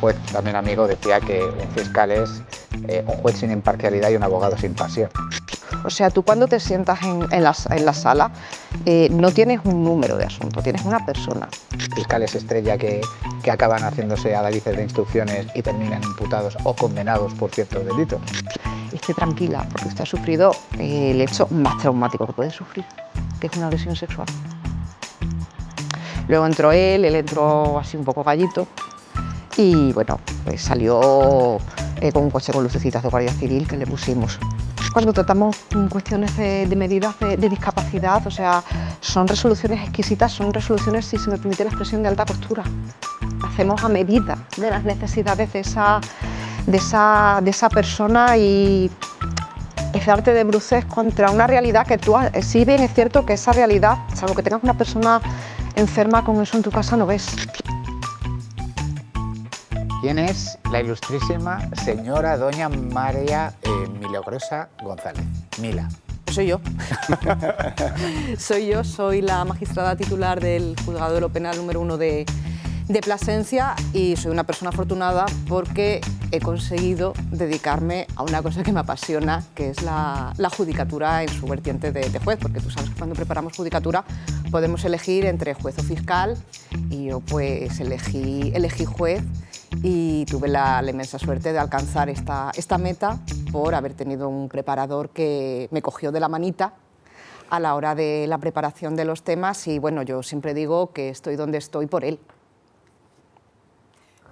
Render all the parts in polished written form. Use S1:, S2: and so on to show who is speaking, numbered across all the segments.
S1: juez, también amigo, decía que un fiscal es un juez sin imparcialidad y un abogado sin pasión.
S2: O sea, tú cuando te sientas en la sala no tienes un número de asunto, tienes una persona.
S1: Fiscales estrella que acaban haciéndose adalices de instrucciones y terminan imputados o condenados por ciertos delitos.
S2: Esté tranquila, porque usted ha sufrido el hecho más traumático que puede sufrir, que es una lesión sexual. Luego entró él entró así un poco gallito y bueno, pues salió con un coche con lucecitas de Guardia Civil que le pusimos. Cuando tratamos cuestiones de medidas de discapacidad, o sea, son resoluciones exquisitas, son resoluciones, si se me permite la expresión, de alta costura. Hacemos a medida de las necesidades de esa persona y es darte de bruces contra una realidad que tú, sí bien es cierto que esa realidad, salvo que tengas una persona enferma con eso en tu casa, no ves.
S1: ¿Quién es la ilustrísima señora doña María Milagrosa González? Mila.
S3: Soy yo. Soy la magistrada titular del Juzgado de lo Penal número 1 de Plasencia y soy una persona afortunada porque he conseguido dedicarme a una cosa que me apasiona, que es la judicatura en su vertiente de juez, porque tú sabes que cuando preparamos judicatura podemos elegir entre juez o fiscal y yo pues elegí juez y tuve la inmensa suerte de alcanzar esta meta por haber tenido un preparador que me cogió de la manita a la hora de la preparación de los temas y bueno, yo siempre digo que estoy donde estoy por él.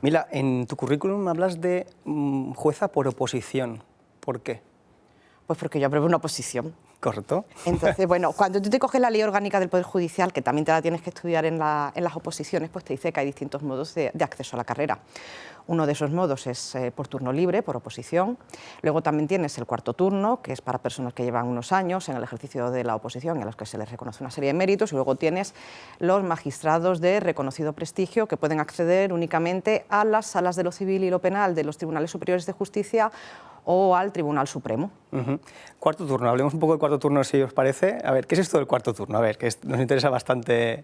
S4: Mila, en tu currículum hablas de jueza por oposición. ¿Por qué?
S3: Pues porque yo aprobé una oposición.
S4: Correcto.
S3: Entonces, bueno, cuando tú te coges la Ley Orgánica del Poder Judicial, que también te la tienes que estudiar en las oposiciones, pues te dice que hay distintos modos de acceso a la carrera. Uno de esos modos es por turno libre, por oposición. Luego también tienes el cuarto turno, que es para personas que llevan unos años en el ejercicio de la oposición y a los que se les reconoce una serie de méritos. Y luego tienes los magistrados de reconocido prestigio que pueden acceder únicamente a las salas de lo civil y lo penal de los tribunales superiores de justicia o al Tribunal Supremo.
S4: Cuarto turno, hablemos un poco del cuarto turno si os parece. A ver, ¿qué es esto del cuarto turno? A ver, que nos interesa bastante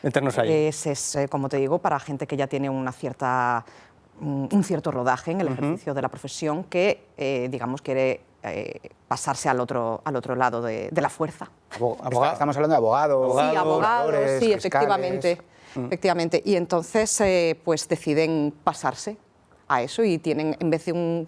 S4: meternos ahí.
S3: Es, como te digo, para gente que ya tiene un cierto rodaje en el ejercicio de la profesión que, digamos, quiere pasarse al otro lado de la fuerza.
S1: Estamos hablando de abogados.
S3: Sí, abogados, sí,
S1: fiscales.
S3: efectivamente. Y entonces, pues deciden pasarse a eso y tienen, en vez de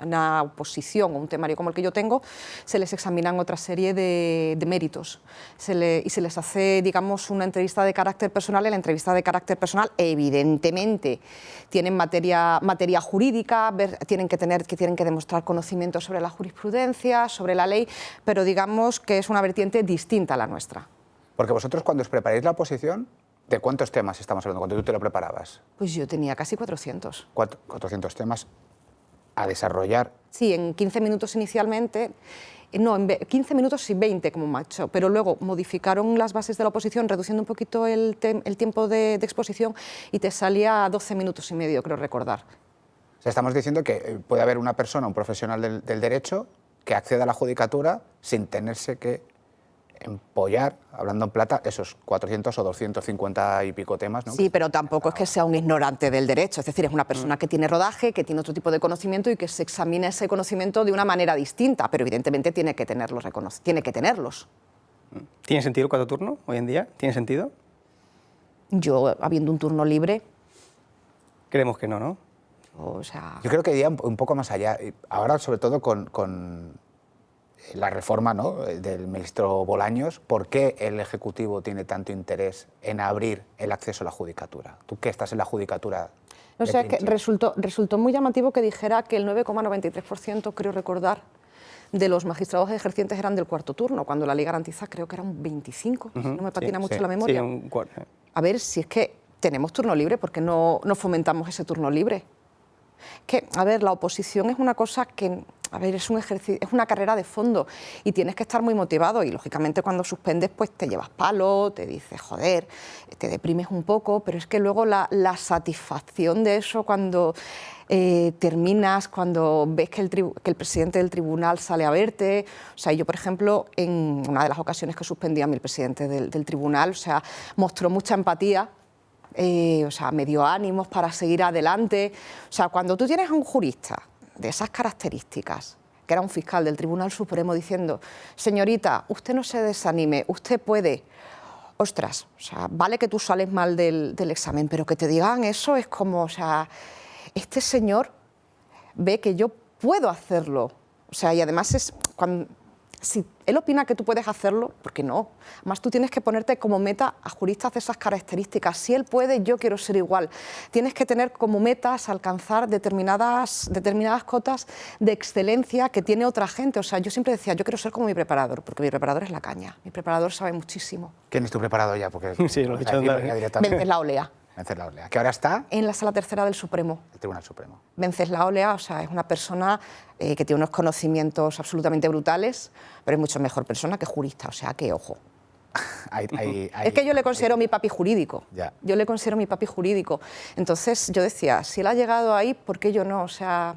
S3: una oposición o un temario como el que yo tengo, se les examinan otra serie de méritos y se les hace, digamos, una entrevista de carácter personal. En la entrevista de carácter personal, evidentemente, tienen materia jurídica, tienen que demostrar conocimiento sobre la jurisprudencia, sobre la ley, pero digamos que es una vertiente distinta a la nuestra.
S1: Porque vosotros cuando os preparáis la oposición, ¿de cuántos temas estamos hablando cuando tú te lo preparabas?
S3: Pues yo tenía casi 400.
S1: 400 temas a desarrollar.
S3: Sí, en 15 minutos inicialmente, no, en 15 minutos y 20 como macho, pero luego modificaron las bases de la oposición reduciendo un poquito el tiempo de exposición y te salía a 12 minutos y medio, creo recordar.
S1: O sea, estamos diciendo que puede haber una persona, un profesional del derecho, que acceda a la judicatura sin tenerse que empollar, hablando en plata, esos 400 o 250 y pico temas, ¿no?
S3: Sí, pero tampoco es que sea un ignorante del derecho, es decir, es una persona que tiene rodaje, que tiene otro tipo de conocimiento y que se examina ese conocimiento de una manera distinta, pero evidentemente tiene que tenerlos.
S4: ¿Tiene sentido el cuarto turno hoy en día? ¿Tiene sentido?
S3: Yo, habiendo un turno libre...
S4: Creemos que no, ¿no?
S3: O sea...
S1: Yo creo que iría un poco más allá. Ahora, sobre todo con la reforma, ¿no?, del ministro Bolaños, ¿por qué el Ejecutivo tiene tanto interés en abrir el acceso a la judicatura? Tú que estás en la judicatura...
S3: No sé, es que resultó muy llamativo que dijera que el 9,93%, creo recordar, de los magistrados ejercientes eran del cuarto turno, cuando la ley garantiza creo que era un 25%, si no me patina mucho la memoria.
S4: Sí, un cuarto.
S3: A ver, si es que tenemos turno libre, ¿por qué no fomentamos ese turno libre? Que, a ver, la oposición es una cosa que, a ver, es una carrera de fondo y tienes que estar muy motivado y, lógicamente, cuando suspendes, pues te llevas palo, te dices, joder, te deprimes un poco, pero es que luego la satisfacción de eso cuando terminas, cuando ves que el presidente del tribunal sale a verte, o sea, yo, por ejemplo, en una de las ocasiones que suspendí a mí el presidente del tribunal, o sea, mostró mucha empatía o sea, me dio ánimos para seguir adelante. O sea, cuando tú tienes a un jurista de esas características, que era un fiscal del Tribunal Supremo, diciendo, señorita, usted no se desanime, usted puede. Ostras, o sea, vale que tú sales mal del examen, pero que te digan eso es como, o sea, este señor ve que yo puedo hacerlo. O sea, y además es cuando, si él opina que tú puedes hacerlo, ¿por qué no? Además, tú tienes que ponerte como meta a juristas de esas características. Si él puede, yo quiero ser igual. Tienes que tener como metas alcanzar determinadas cotas de excelencia que tiene otra gente. O sea, yo siempre decía, yo quiero ser como mi preparador, porque mi preparador es la caña. Mi preparador sabe muchísimo.
S1: ¿Quién es tu preparador ya? Porque
S4: Sí, lo he dicho directamente.
S3: Venceslao.
S1: Venceslao. ¿Que ahora está?
S3: En la Sala Tercera del Supremo.
S1: El Tribunal Supremo.
S3: Venceslao, o sea, es una persona que tiene unos conocimientos absolutamente brutales, pero es mucho mejor persona que jurista, o sea, que ojo. Es que yo le considero mi papi jurídico.
S1: Ya.
S3: Yo le considero mi papi jurídico. Entonces yo decía, si él ha llegado ahí, ¿por qué yo no? O sea,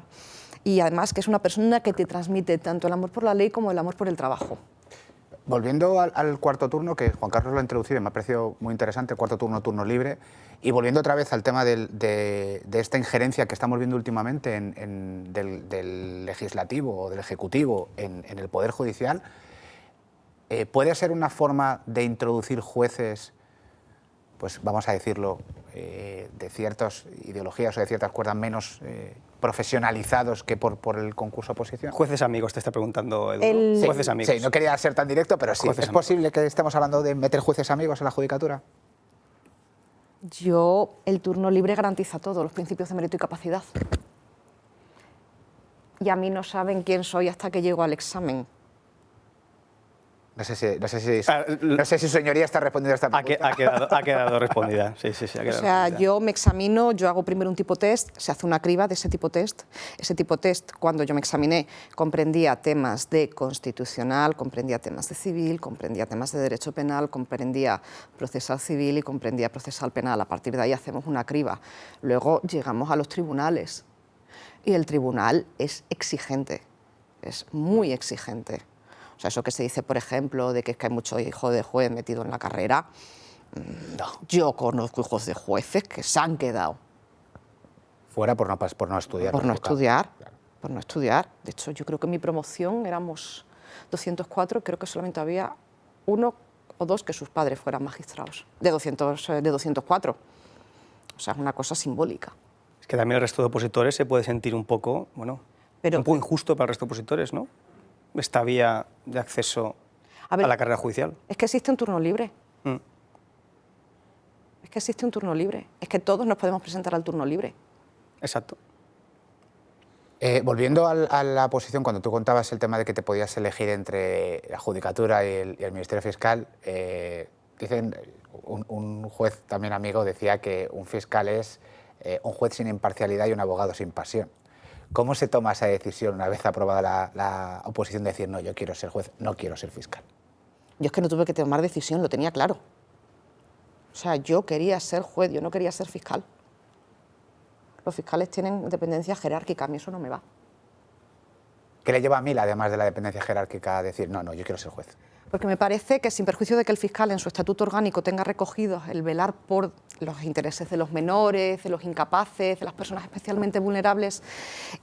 S3: y además que es una persona que te transmite tanto el amor por la ley como el amor por el trabajo.
S1: Volviendo al cuarto turno, que Juan Carlos lo ha introducido y me ha parecido muy interesante, cuarto turno, turno libre, y volviendo otra vez al tema de esta injerencia que estamos viendo últimamente del legislativo o del ejecutivo en el Poder Judicial, ¿puede ser una forma de introducir jueces, pues vamos a decirlo, de ciertas ideologías o de ciertas cuerdas menos profesionalizados que por el concurso oposición?
S4: Jueces amigos, te está preguntando Edu.
S1: Sí,
S4: Jueces amigos.
S1: Sí, no quería ser tan directo, pero sí.
S4: Jueces
S1: ¿Es posible que estemos hablando de meter jueces amigos en la judicatura?
S3: El turno libre garantiza todo, los principios de mérito y capacidad. Y a mí no saben quién soy hasta que llego al examen.
S1: No sé si su señoría está respondiendo a esta pregunta.
S4: Ha quedado respondida. Sí, ha quedado
S3: respondida. Yo me examino, yo hago primero un tipo test, se hace una criba de ese tipo test. Ese tipo test, cuando yo me examiné, comprendía temas de constitucional, comprendía temas de civil, comprendía temas de derecho penal, comprendía procesal civil y comprendía procesal penal. A partir de ahí hacemos una criba. Luego llegamos a los tribunales y el tribunal es exigente, es muy exigente. O sea, eso que se dice, por ejemplo, de que es que hay mucho hijo de juez metido en la carrera, no. Yo conozco hijos de jueces que se han quedado.
S1: Fuera por no estudiar.
S3: Por no estudiar, claro. Por no estudiar. De hecho, yo creo que en mi promoción éramos 204, creo que solamente había uno o dos que sus padres fueran magistrados, de 204. O sea, es una cosa simbólica.
S4: Es que también el resto de opositores se puede sentir un poco, un poco injusto para el resto de opositores, ¿no? Esta vía de acceso a la carrera judicial.
S3: Es que existe un turno libre. Es que existe un turno libre. Es que todos nos podemos presentar al turno libre.
S4: Exacto.
S1: Volviendo a la posición, cuando tú contabas el tema de que te podías elegir entre la Judicatura y el Ministerio Fiscal, dicen, un juez también amigo decía que un fiscal es un juez sin imparcialidad y un abogado sin pasión. ¿Cómo se toma esa decisión una vez aprobada la oposición de decir, no, yo quiero ser juez, no quiero ser fiscal?
S3: Yo es que no tuve que tomar decisión, lo tenía claro. O sea, yo quería ser juez, yo no quería ser fiscal. Los fiscales tienen dependencia jerárquica, a mí eso no me va.
S1: ¿Qué le lleva a Mila, además de la dependencia jerárquica, a decir, no, yo quiero ser juez?
S3: Porque me parece que, sin perjuicio de que el fiscal en su estatuto orgánico tenga recogido el velar por los intereses de los menores, de los incapaces, de las personas especialmente vulnerables,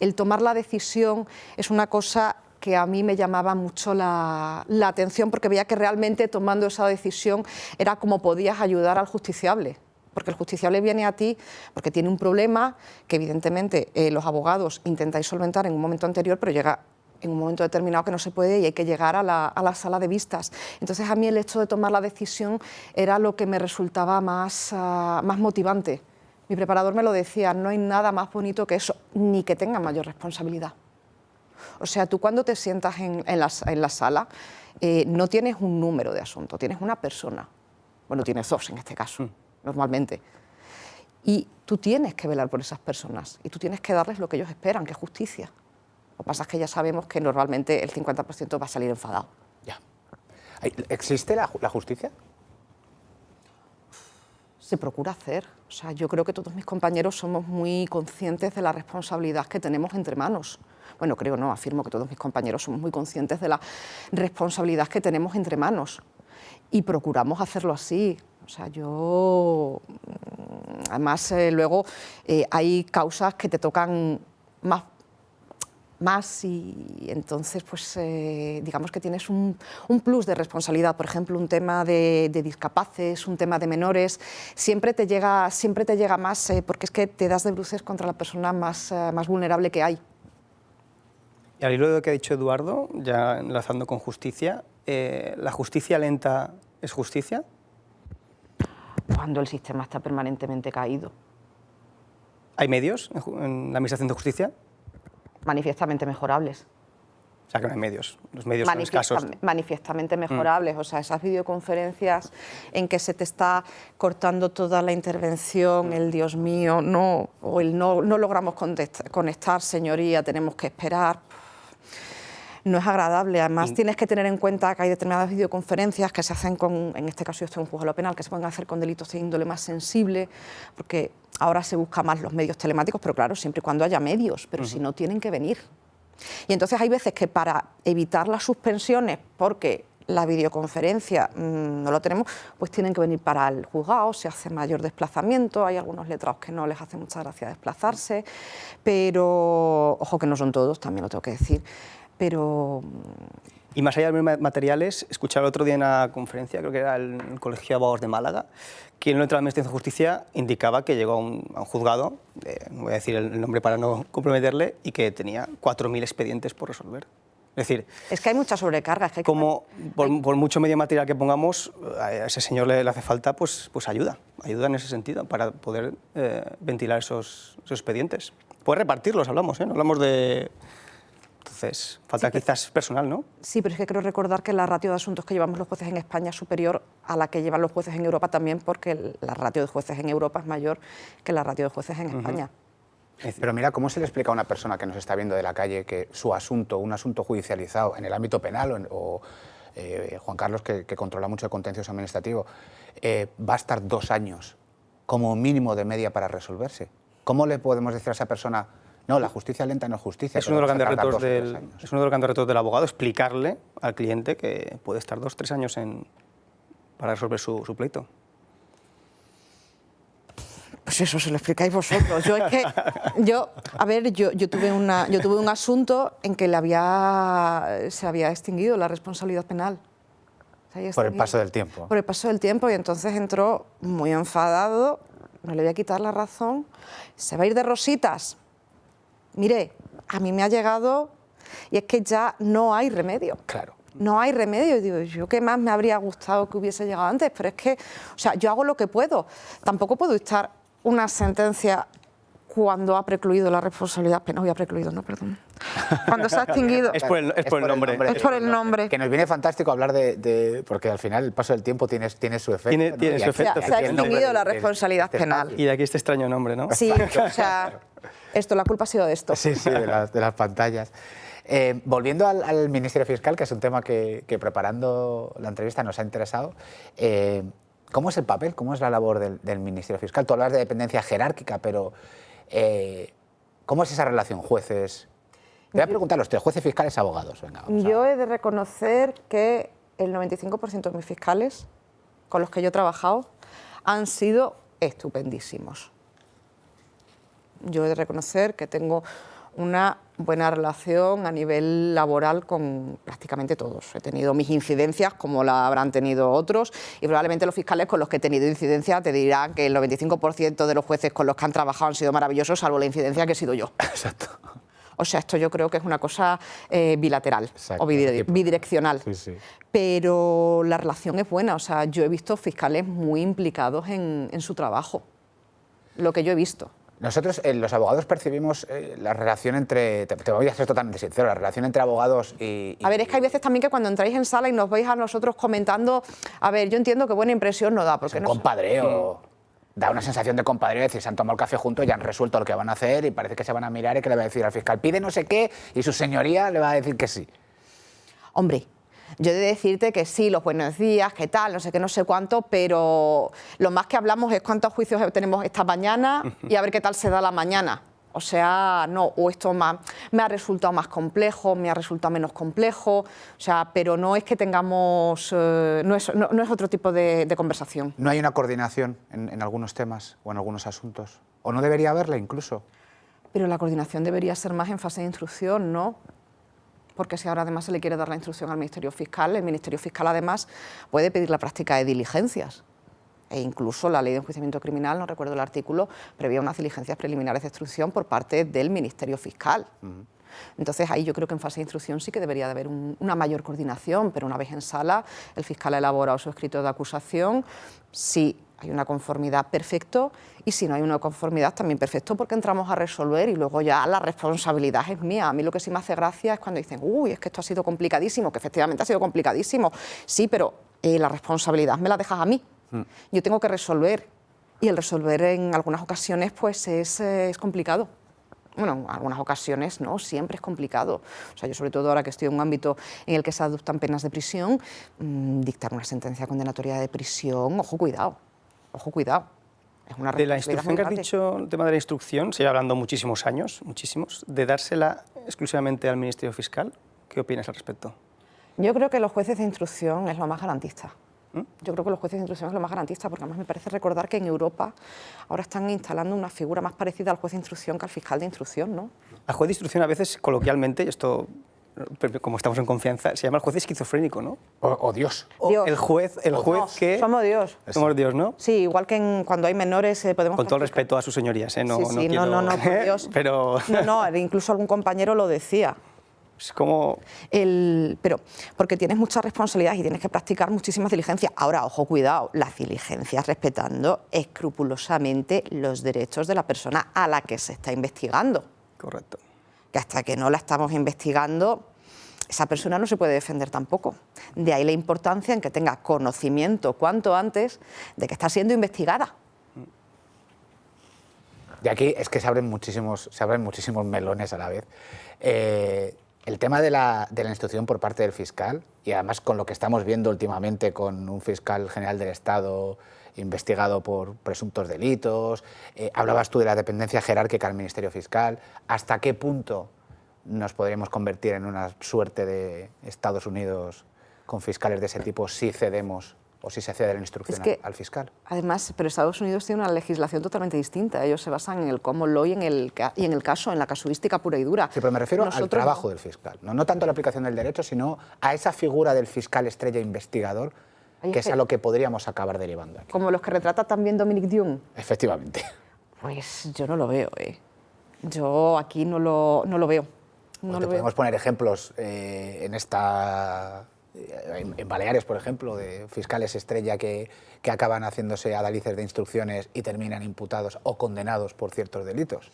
S3: el tomar la decisión es una cosa que a mí me llamaba mucho la atención, porque veía que realmente tomando esa decisión era como podías ayudar al justiciable. Porque el justiciable viene a ti porque tiene un problema que evidentemente los abogados intentáis solventar en un momento anterior, pero llega en un momento determinado que no se puede y hay que llegar a la sala de vistas. Entonces a mí el hecho de tomar la decisión era lo que me resultaba más motivante. Mi preparador me lo decía, no hay nada más bonito que eso, ni que tenga mayor responsabilidad. O sea, tú cuando te sientas en la sala no tienes un número de asunto, tienes una persona. Bueno, tienes dos en este caso, normalmente. Y tú tienes que velar por esas personas y tú tienes que darles lo que ellos esperan, que es justicia. Lo que pasa es que ya sabemos que normalmente el 50% va a salir enfadado.
S1: Ya. ¿Existe la justicia?
S3: Se procura hacer. O sea, yo creo que todos mis compañeros somos muy conscientes de la responsabilidad que tenemos entre manos. Bueno, creo no, afirmo que todos mis compañeros somos muy conscientes de la responsabilidad que tenemos entre manos y procuramos hacerlo así. O sea, yo Además, luego hay causas que te tocan más y entonces pues digamos que tienes un plus de responsabilidad. Por ejemplo, un tema de discapaces, un tema de menores, siempre te llega más porque es que te das de bruces contra la persona más vulnerable que hay.
S4: Y al hilo de lo que ha dicho Eduardo, ya enlazando con justicia, ¿la justicia lenta es justicia?
S2: Cuando el sistema está permanentemente caído.
S4: ¿Hay medios en la Administración de Justicia?
S2: Manifiestamente mejorables.
S4: O sea, que no hay medios. Los medios son escasos.
S2: Manifiestamente mejorables. O sea, esas videoconferencias en que se te está cortando toda la intervención, el Dios mío, no, o el no logramos conectar, señoría, tenemos que esperar. No es agradable. Además, tienes que tener en cuenta que hay determinadas videoconferencias que se hacen con, en este caso yo estoy en un juzgado penal, que se pueden hacer con delitos de índole más sensible, porque ahora se busca más los medios telemáticos, pero claro, siempre y cuando haya medios, pero si no, tienen que venir. Y entonces hay veces que para evitar las suspensiones, porque la videoconferencia no lo tenemos, pues tienen que venir para el juzgado, se hace mayor desplazamiento, hay algunos letrados que no les hace mucha gracia desplazarse, pero, ojo que no son todos, también lo tengo que decir, pero...
S4: Y más allá de los materiales, escuchaba el otro día en una conferencia, creo que era el Colegio de Abogados de Málaga, que en la Administración de Justicia indicaba que llegó a un juzgado, no voy a decir el nombre para no comprometerle, y que tenía 4.000 expedientes por resolver. Es decir,
S3: es que hay mucha sobrecarga. Es que
S4: como por mucho medio material que pongamos, a ese señor le hace falta pues ayuda en ese sentido, para poder ventilar esos expedientes. Puede repartirlos, hablamos, no hablamos de... Entonces, falta quizás personal, ¿no?
S3: Sí, pero es que creo recordar que la ratio de asuntos que llevamos los jueces en España es superior a la que llevan los jueces en Europa también, porque la ratio de jueces en Europa es mayor que la ratio de jueces en España.
S1: Pero mira, ¿cómo se le explica a una persona que nos está viendo de la calle que su asunto, un asunto judicializado en el ámbito penal o Juan Carlos, que controla mucho el contencioso administrativo, va a estar 2 años como mínimo de media para resolverse? ¿Cómo le podemos decir a esa persona... No, la justicia lenta no es justicia.
S4: Es uno de los grandes retos del abogado, explicarle al cliente que puede estar 2 o 3 años para resolver su pleito.
S3: Pues eso, se lo explicáis vosotros. Yo tuve un asunto en que se había extinguido la responsabilidad penal.
S1: Por el paso del tiempo.
S3: Por el paso del tiempo, y entonces entró muy enfadado, no le voy a quitar la razón, se va a ir de rositas. Mire, a mí me ha llegado y es que ya no hay remedio.
S1: Claro.
S3: No hay remedio. Y digo, yo qué más me habría gustado que hubiese llegado antes, pero es que, o sea, yo hago lo que puedo. Tampoco puedo dictar una sentencia cuando ha precluido la responsabilidad penal. Había precluido, no, perdón. Cuando se ha extinguido.
S4: Es por el nombre.
S3: Es por el nombre.
S1: Que nos viene fantástico hablar porque al final el paso del tiempo tiene su efecto.
S4: Tiene su efecto.
S3: Se ha extinguido la responsabilidad penal.
S4: Y de aquí este extraño nombre, ¿no?
S3: Sí, o sea, la culpa ha sido de esto.
S1: Sí, de las pantallas. Volviendo al Ministerio Fiscal, que es un tema que preparando la entrevista nos ha interesado, ¿cómo es el papel, cómo es la labor del Ministerio Fiscal? Tú hablas de dependencia jerárquica, pero ¿cómo es esa relación jueces? Te voy a preguntar a los 3, jueces, fiscales, abogados. Venga,
S3: yo he de reconocer que el 95% de mis fiscales con los que yo he trabajado han sido estupendísimos. Yo he de reconocer que tengo una buena relación a nivel laboral con prácticamente todos. He tenido mis incidencias, como la habrán tenido otros, y probablemente los fiscales con los que he tenido incidencia te dirán que el 95% de los jueces con los que han trabajado han sido maravillosos, salvo la incidencia que he sido yo.
S1: Exacto.
S3: O sea, esto yo creo que es una cosa bilateral.
S1: Exacto,
S3: o bidireccional.
S1: Sí.
S3: Pero la relación es buena. O sea, yo he visto fiscales muy implicados en su trabajo. Lo que yo he visto.
S1: Nosotros, los abogados, percibimos la relación entre... Te voy a ser totalmente sincero, la relación entre abogados y...
S3: A ver, es que hay veces también que cuando entráis en sala y nos veis a nosotros comentando... A ver, yo entiendo que buena impresión no da, porque
S1: es un compadreo. Da una sensación de compadreo, es decir, se han tomado el café juntos, ya han resuelto lo que van a hacer y parece que se van a mirar y que le va a decir al fiscal, pide no sé qué, y su señoría le va a decir que sí.
S3: Hombre, yo he de decirte que sí, los buenos días, qué tal, no sé qué, no sé cuánto, pero lo más que hablamos es cuántos juicios tenemos esta mañana y a ver qué tal se da la mañana. O sea, no, o esto me ha resultado más complejo, me ha resultado menos complejo, o sea, pero no es que tengamos, no es otro tipo de conversación.
S1: ¿No hay una coordinación en algunos temas o en algunos asuntos? ¿O no debería haberla incluso?
S3: Pero la coordinación debería ser más en fase de instrucción, ¿no? Porque si ahora además se le quiere dar la instrucción al Ministerio Fiscal, el Ministerio Fiscal además puede pedir la práctica de diligencias. E incluso la ley de enjuiciamiento criminal, no recuerdo el artículo, prevía unas diligencias preliminares de instrucción por parte del Ministerio Fiscal. Entonces ahí yo creo que en fase de instrucción sí que debería de haber una mayor coordinación, pero una vez en sala el fiscal ha elaborado su escrito de acusación, si hay una conformidad, perfecto, y si no hay una conformidad también perfecto, porque entramos a resolver y luego ya la responsabilidad es mía. A mí lo que sí me hace gracia es cuando dicen, uy, es que esto ha sido complicadísimo, que efectivamente ha sido complicadísimo, sí, pero la responsabilidad me la dejas a mí. Yo tengo que resolver, y el resolver en algunas ocasiones pues es complicado. Bueno, en algunas ocasiones no, siempre es complicado. O sea, yo sobre todo ahora que estoy en un ámbito en el que se adoptan penas de prisión, dictar una sentencia condenatoria de prisión, ojo, cuidado, ojo, cuidado. Es una
S4: de la
S3: responsabilidad
S4: instrucción que has
S3: muy grande.
S4: dicho, el tema de la instrucción, se lleva hablando muchísimos años, muchísimos, de dársela exclusivamente al Ministerio Fiscal. ¿Qué opinas al respecto?
S3: Yo creo que los jueces de instrucción es lo más garantista. Yo creo que los jueces de instrucción es lo más garantista, porque además me parece recordar que en Europa ahora están instalando una figura más parecida al juez de instrucción que al fiscal de instrucción, ¿no?
S4: Al juez de instrucción a veces, coloquialmente, y esto, como estamos en confianza, se llama el juez esquizofrénico, ¿no?
S1: O Dios.
S4: O
S3: Dios.
S4: el juez
S3: No,
S4: que...
S3: somos Dios.
S4: Somos Dios, ¿no?
S3: Sí, igual que cuando hay menores podemos...
S4: Con todo el
S3: practicar.
S4: respeto a sus señorías, ¿eh? No,
S3: Sí, sí,
S4: quiero...
S3: no, por Dios.
S4: Pero
S3: No, incluso algún compañero lo decía.
S4: es como...
S3: Pero porque tienes muchas responsabilidades y tienes que practicar muchísimas diligencias. Ahora, ojo, cuidado, las diligencias respetando escrupulosamente los derechos de la persona a la que se está investigando.
S4: Correcto.
S3: Que hasta que no la estamos investigando, esa persona no se puede defender tampoco. De ahí la importancia en que tenga conocimiento cuanto antes de que está siendo investigada.
S1: Y aquí es que se abren muchísimos melones a la vez. El tema de la instrucción por parte del fiscal, y además con lo que estamos viendo últimamente con un fiscal general del Estado investigado por presuntos delitos, hablabas tú de la dependencia jerárquica del Ministerio Fiscal, ¿hasta qué punto nos podríamos convertir en una suerte de Estados Unidos con fiscales de ese tipo si cedemos o si se cede la instrucción al fiscal?
S3: Además, pero Estados Unidos tiene una legislación totalmente distinta. Ellos se basan en el common law y en el caso, en la casuística pura y dura.
S1: Sí, pero me refiero al trabajo
S3: no.
S1: del fiscal. No tanto a la aplicación del derecho, sino a esa figura del fiscal estrella investigador, que es a lo que podríamos acabar derivando aquí.
S3: Como los que retrata también Dominic Dune.
S1: Efectivamente.
S3: Pues yo no lo veo, ¿eh? Yo aquí no lo veo. No lo veo.
S1: Podemos poner ejemplos en Baleares, por ejemplo, de fiscales estrella que acaban haciéndose adalices de instrucciones y terminan imputados o condenados por ciertos delitos.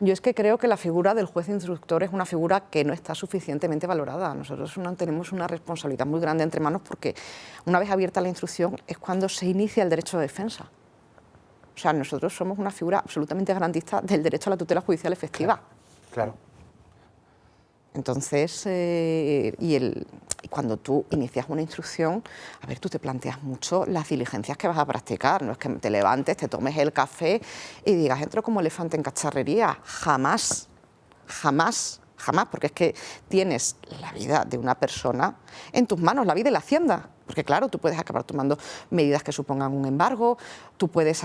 S3: Yo es que creo que la figura del juez instructor es una figura que no está suficientemente valorada. Nosotros tenemos una responsabilidad muy grande entre manos porque una vez abierta la instrucción es cuando se inicia el derecho de defensa. O sea, nosotros somos una figura absolutamente garantista del derecho a la tutela judicial efectiva.
S1: Claro.
S3: Entonces, cuando tú inicias una instrucción, a ver, tú te planteas mucho las diligencias que vas a practicar. No es que te levantes, te tomes el café y digas, entro como elefante en cacharrería. Jamás, jamás, jamás, porque es que tienes la vida de una persona en tus manos, la vida y la hacienda. Porque claro, tú puedes acabar tomando medidas que supongan un embargo, tú puedes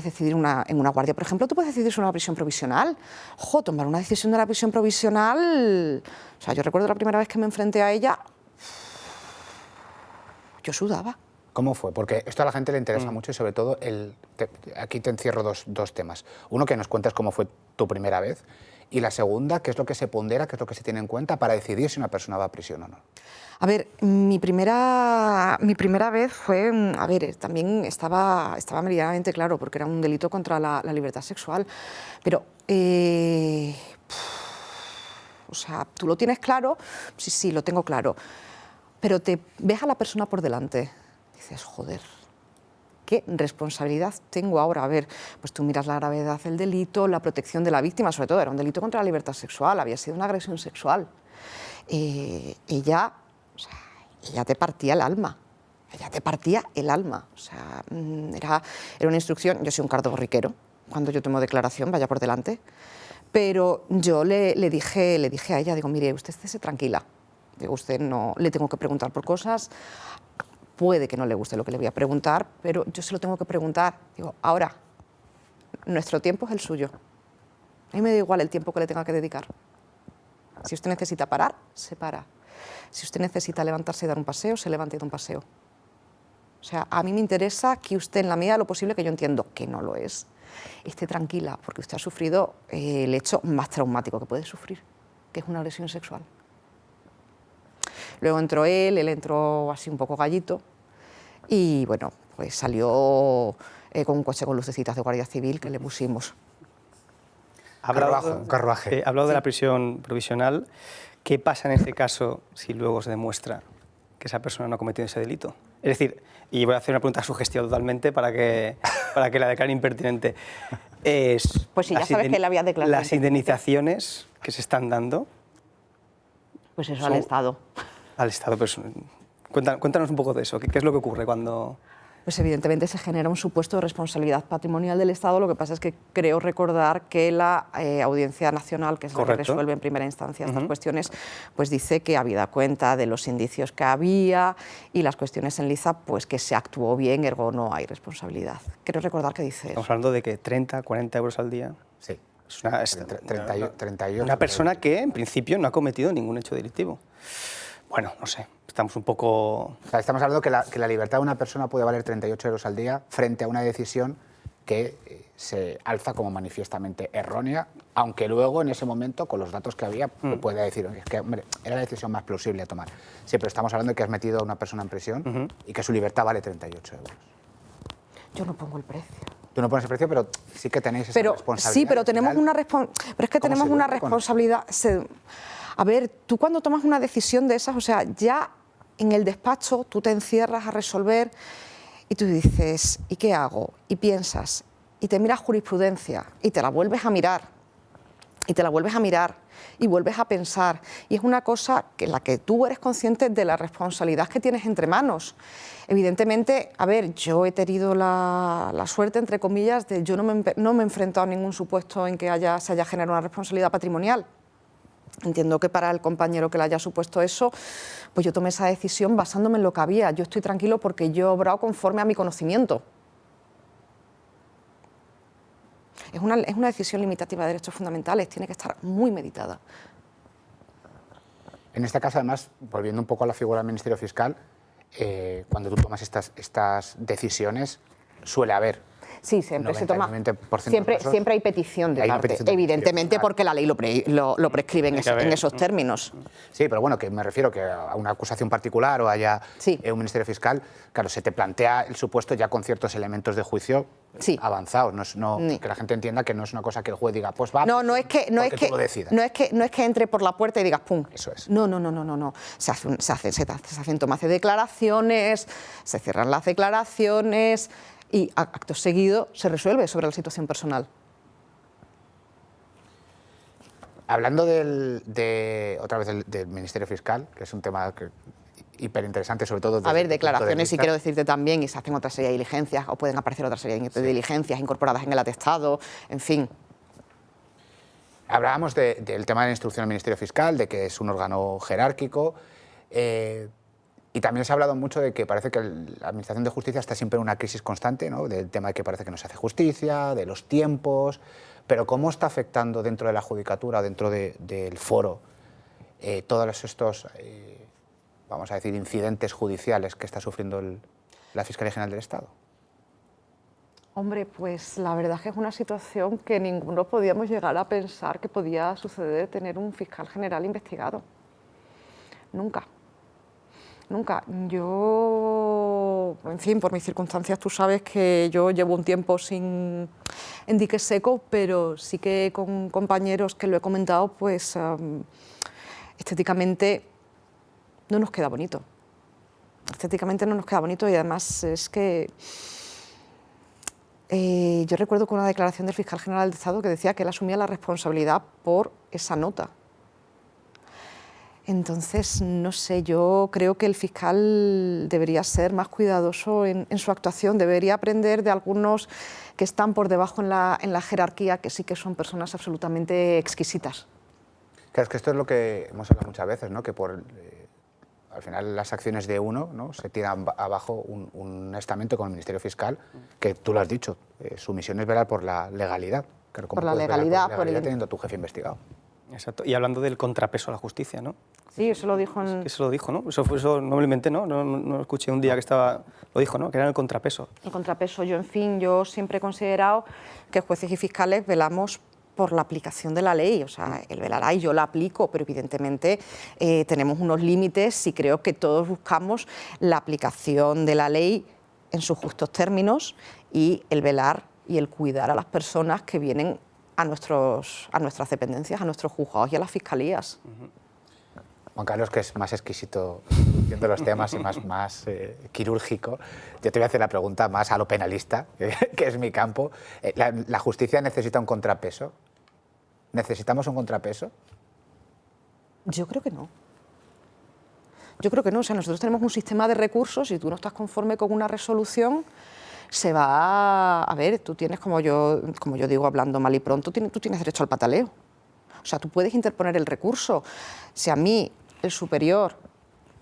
S3: decidir en una guardia, por ejemplo, tú puedes decidir sobre una prisión provisional. Ojo, tomar una decisión de la prisión provisional, o sea, yo recuerdo la primera vez que me enfrenté a ella, yo sudaba.
S1: ¿Cómo fue? Porque esto a la gente le interesa mucho y sobre todo, aquí te encierro dos temas. Uno, que nos cuentes cómo fue tu primera vez, y la segunda, qué es lo que se pondera, qué es lo que se tiene en cuenta para decidir si una persona va a prisión o no.
S3: A ver, mi primera vez fue, a ver, también estaba meridianamente claro, porque era un delito contra la libertad sexual, pero, o sea, tú lo tienes claro, sí, lo tengo claro, pero te ves a la persona por delante, dices, joder, ¿qué responsabilidad tengo ahora? A ver, pues tú miras la gravedad del delito, la protección de la víctima, sobre todo era un delito contra la libertad sexual, había sido una agresión sexual. Ella te partía el alma, o sea, era una instrucción, yo soy un cardo borriquero, cuando yo tomo declaración, vaya por delante, Pero yo le dije a ella, digo, mire, usted esté tranquila. Digo, usted no le tengo que preguntar por cosas, puede que no le guste lo que le voy a preguntar, pero yo se lo tengo que preguntar. Digo, ahora, nuestro tiempo es el suyo. A mí me da igual el tiempo que le tenga que dedicar. Si usted necesita parar, se para. Si usted necesita levantarse y dar un paseo, se levanta y da un paseo. O sea, a mí me interesa que usted, en la medida de lo posible, que yo entiendo que no lo es, esté tranquila, porque usted ha sufrido el hecho más traumático que puede sufrir, que es una agresión sexual. Luego entró él entró así un poco gallito, y bueno, pues salió con un coche con lucecitas de Guardia Civil que le pusimos.
S1: Un carruaje.
S4: Hablado de la prisión provisional, ¿qué pasa en este caso si luego se demuestra que esa persona no ha cometido ese delito? Es decir, y voy a hacer una pregunta sugestiva totalmente para que la declare impertinente.
S2: Pues si ya sabes que la había declarado.
S4: Las indemnizaciones que se están dando...
S2: Pues eso al Estado.
S4: Al Estado, pues cuéntanos un poco de eso. ¿Qué es lo que ocurre cuando...?
S3: Pues evidentemente se genera un supuesto de responsabilidad patrimonial del Estado. Lo que pasa es que creo recordar que la Audiencia Nacional, que es la que resuelve en primera instancia estas cuestiones, pues dice que habida cuenta de los indicios que había y las cuestiones en liza, pues que se actuó bien, ergo no hay responsabilidad. Creo recordar que dice
S4: Estamos hablando de que 30, 40 euros al día.
S1: Sí.
S4: Es
S1: 38.
S4: Una persona que, en principio, no ha cometido ningún hecho delictivo. Bueno, no sé, estamos un poco...
S1: O sea, estamos hablando que la libertad de una persona puede valer 38 euros al día frente a una decisión que se alza como manifiestamente errónea, aunque luego, en ese momento, con los datos que había, puede decir, es que, hombre, era la decisión más plausible a tomar. Sí, pero estamos hablando de que has metido a una persona en prisión y que su libertad vale 38 euros.
S3: yo no pongo el precio.
S1: Tú no pones el precio, pero sí que tenéis esa responsabilidad.
S3: Sí, pero tenemos una responsabilidad. Pero es que tenemos una responsabilidad. A ver, tú cuando tomas una decisión de esas, o sea, ya en el despacho tú te encierras a resolver y tú dices, ¿y qué hago? Y piensas, y te miras jurisprudencia, y te la vuelves a mirar, y te la vuelves a mirar, y vuelves a pensar. Y es una cosa en la que tú eres consciente de la responsabilidad que tienes entre manos. Evidentemente, a ver, yo he tenido la suerte, entre comillas, de yo no me he enfrentado a ningún supuesto en que se haya generado una responsabilidad patrimonial. Entiendo que para el compañero que le haya supuesto eso, pues yo tomé esa decisión basándome en lo que había. Yo estoy tranquilo porque yo he obrado conforme a mi conocimiento. Es una decisión limitativa de derechos fundamentales, tiene que estar muy meditada.
S1: En este caso, además, volviendo un poco a la figura del Ministerio Fiscal, cuando tú tomas estas decisiones, suele haber...
S3: Sí, siempre se toma. Siempre hay petición de parte, evidentemente, porque la ley lo prescribe en esos términos.
S1: Sí, pero bueno, que me refiero que a una acusación particular o haya un Ministerio Fiscal, claro, se te plantea el supuesto ya con ciertos elementos de juicio avanzados, que la gente entienda que no es una cosa que el juez diga, pues va,
S3: no es que entre por la puerta y digas pum.
S1: Eso es.
S3: No. Se hacen tomas de declaraciones, se cierran las declaraciones y acto seguido se resuelve sobre la situación personal.
S1: Hablando otra vez del Ministerio Fiscal, que es un tema hiper interesante, sobre todo...
S3: A ver, declaraciones, y quiero decirte también, y se hacen otra serie de diligencias, o pueden aparecer otra serie de diligencias incorporadas en el atestado, en fin.
S1: Hablábamos del tema de la instrucción del Ministerio Fiscal, de que es un órgano jerárquico, y también se ha hablado mucho de que parece que la Administración de Justicia está siempre en una crisis constante, ¿no? Del tema de que parece que no se hace justicia, de los tiempos, pero ¿cómo está afectando dentro de la Judicatura, dentro del foro, todos estos, vamos a decir, incidentes judiciales que está sufriendo la Fiscalía General del Estado?
S3: Hombre, pues la verdad es que es una situación que ninguno podíamos llegar a pensar que podía suceder, tener un fiscal general investigado. Nunca. Yo, en fin, por mis circunstancias, tú sabes que yo llevo un tiempo en dique seco, pero sí que con compañeros que lo he comentado, pues estéticamente no nos queda bonito. Estéticamente no nos queda bonito y además es que yo recuerdo con una declaración del fiscal general del Estado que decía que él asumía la responsabilidad por esa nota. Entonces, no sé, yo creo que el fiscal debería ser más cuidadoso en su actuación, debería aprender de algunos que están por debajo en la jerarquía, que sí que son personas absolutamente exquisitas.
S1: Claro, es que esto es lo que hemos hablado muchas veces, ¿no? Que al final las acciones de uno, ¿no? Se tiran abajo un estamento con el Ministerio Fiscal, que tú lo has dicho, su misión es velar por la legalidad. Claro, ¿cómo
S3: Por la
S1: puedes velar
S3: legalidad,
S1: por teniendo a tu jefe investigado?
S4: Exacto. Y hablando del contrapeso a la justicia, ¿no?
S3: Sí, eso lo dijo en...
S4: Eso lo dijo, ¿no? Eso no me lo inventé, ¿no? No lo escuché un día que estaba... Lo dijo, ¿no? Que era el contrapeso.
S3: El contrapeso. Yo siempre he considerado que jueces y fiscales velamos por la aplicación de la ley, o sea, él velará y yo la aplico, pero evidentemente tenemos unos límites y creo que todos buscamos la aplicación de la ley en sus justos términos y el velar y el cuidar a las personas que vienen a nuestras dependencias, a nuestros juzgados y a las fiscalías.
S1: Juan Carlos, que es más exquisito viendo los temas y más quirúrgico, yo te voy a hacer la pregunta más a lo penalista, que es mi campo. ¿La justicia necesita un contrapeso? ¿Necesitamos un contrapeso?
S3: Yo creo que no. Yo creo que no. O sea, nosotros tenemos un sistema de recursos y tú no estás conforme con una resolución, se va a ver, tú tienes, como yo digo hablando mal y pronto, tú tienes derecho al pataleo. O sea, tú puedes interponer el recurso. Si a mí el superior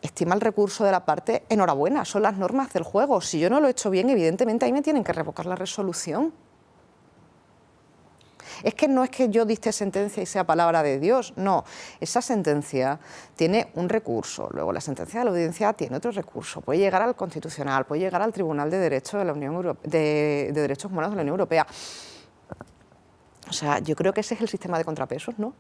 S3: estima el recurso de la parte, enhorabuena, son las normas del juego. Si yo no lo he hecho bien, evidentemente ahí me tienen que revocar la resolución. Es que no es que yo dicte sentencia y sea palabra de Dios, no. Esa sentencia tiene un recurso, luego la sentencia de la audiencia tiene otro recurso, puede llegar al Constitucional, puede llegar al Tribunal de Derecho de la Unión Europea, de Derechos Humanos de la Unión Europea. O sea, yo creo que ese es el sistema de contrapesos, ¿no?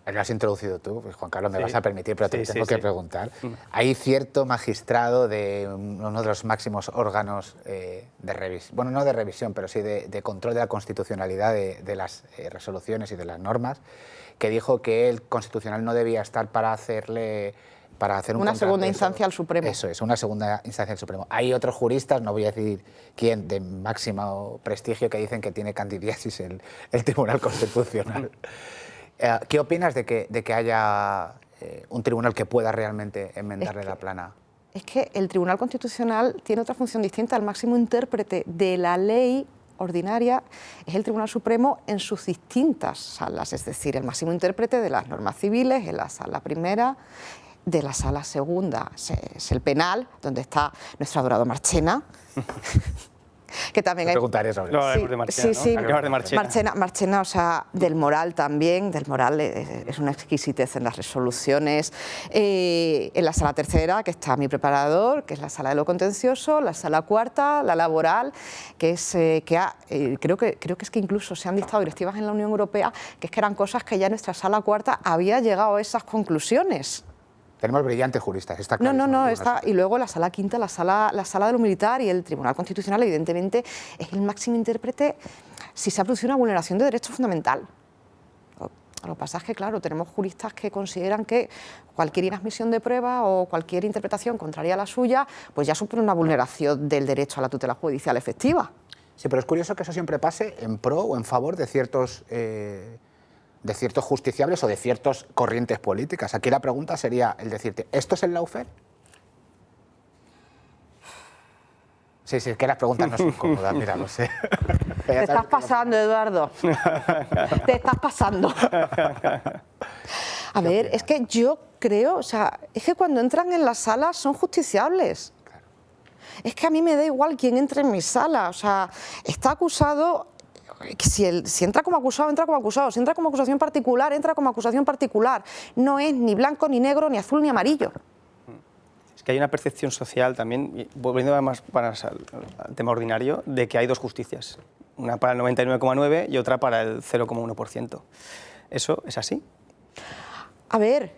S1: Lo has introducido tú, pues Juan Carlos, me
S4: Sí.
S1: vas a permitir, pero te tengo que preguntar. Hay cierto magistrado de uno de los máximos órganos de revisión, bueno, no de revisión, pero sí de control de la constitucionalidad de las resoluciones y de las normas, que dijo que el Constitucional no debía estar para hacer
S3: una segunda instancia al Supremo.
S1: Eso es, una segunda instancia al Supremo. Hay otros juristas, no voy a decir quién, de máximo prestigio, que dicen que tiene candidiasis el Tribunal Constitucional. ¿Qué opinas de que haya un tribunal que pueda realmente enmendarle la plana?
S3: Es que el Tribunal Constitucional tiene otra función distinta. El máximo intérprete de la ley ordinaria es el Tribunal Supremo en sus distintas salas, es decir, el máximo intérprete de las normas civiles en la sala primera, de la sala segunda es el penal, donde está nuestro adorado Marchena. Que también hay...
S1: Preguntaré sobre
S4: No,
S1: eso.
S4: de Marchena,
S3: sí,
S4: ¿no?
S3: sí.
S4: Hablar de Marchena.
S3: Marchena, o sea, del Moral también, del Moral es una exquisitez en las resoluciones. En la sala tercera, que está mi preparador, que es la sala de lo contencioso, la sala cuarta, la laboral, que es creo que es que incluso se han dictado directivas en la Unión Europea, que es que eran cosas que ya nuestra sala cuarta había llegado a esas conclusiones.
S1: Tenemos brillantes juristas, está
S3: No,
S1: clarísimo.
S3: está, y luego la sala quinta, la sala de lo militar y el Tribunal Constitucional, evidentemente, es el máximo intérprete si se ha producido una vulneración de derecho fundamental. Lo que pasa es que, claro, tenemos juristas que consideran que cualquier inadmisión de prueba o cualquier interpretación contraria a la suya, pues ya supone una vulneración del derecho a la tutela judicial efectiva.
S1: Sí, pero es curioso que eso siempre pase en pro o en favor de ciertos justiciables o de ciertas corrientes políticas. Aquí la pregunta sería el decirte, ¿esto es el lawfare? Sí, es que las preguntas no son cómodas, mira, no sé.
S3: Te estás pasando, Eduardo. Te estás pasando. A ver, es que yo creo, o sea, es que cuando entran en la sala son justiciables. Es que a mí me da igual quién entre en mi sala, o sea, está acusado... Si entra como acusado, entra como acusado. Si entra como acusación particular, entra como acusación particular. No es ni blanco, ni negro, ni azul, ni amarillo.
S4: Es que hay una percepción social también, volviendo además al tema ordinario, de que hay dos justicias. Una para el 99,9% y otra para el 0,1%. ¿Eso es así?
S3: A ver,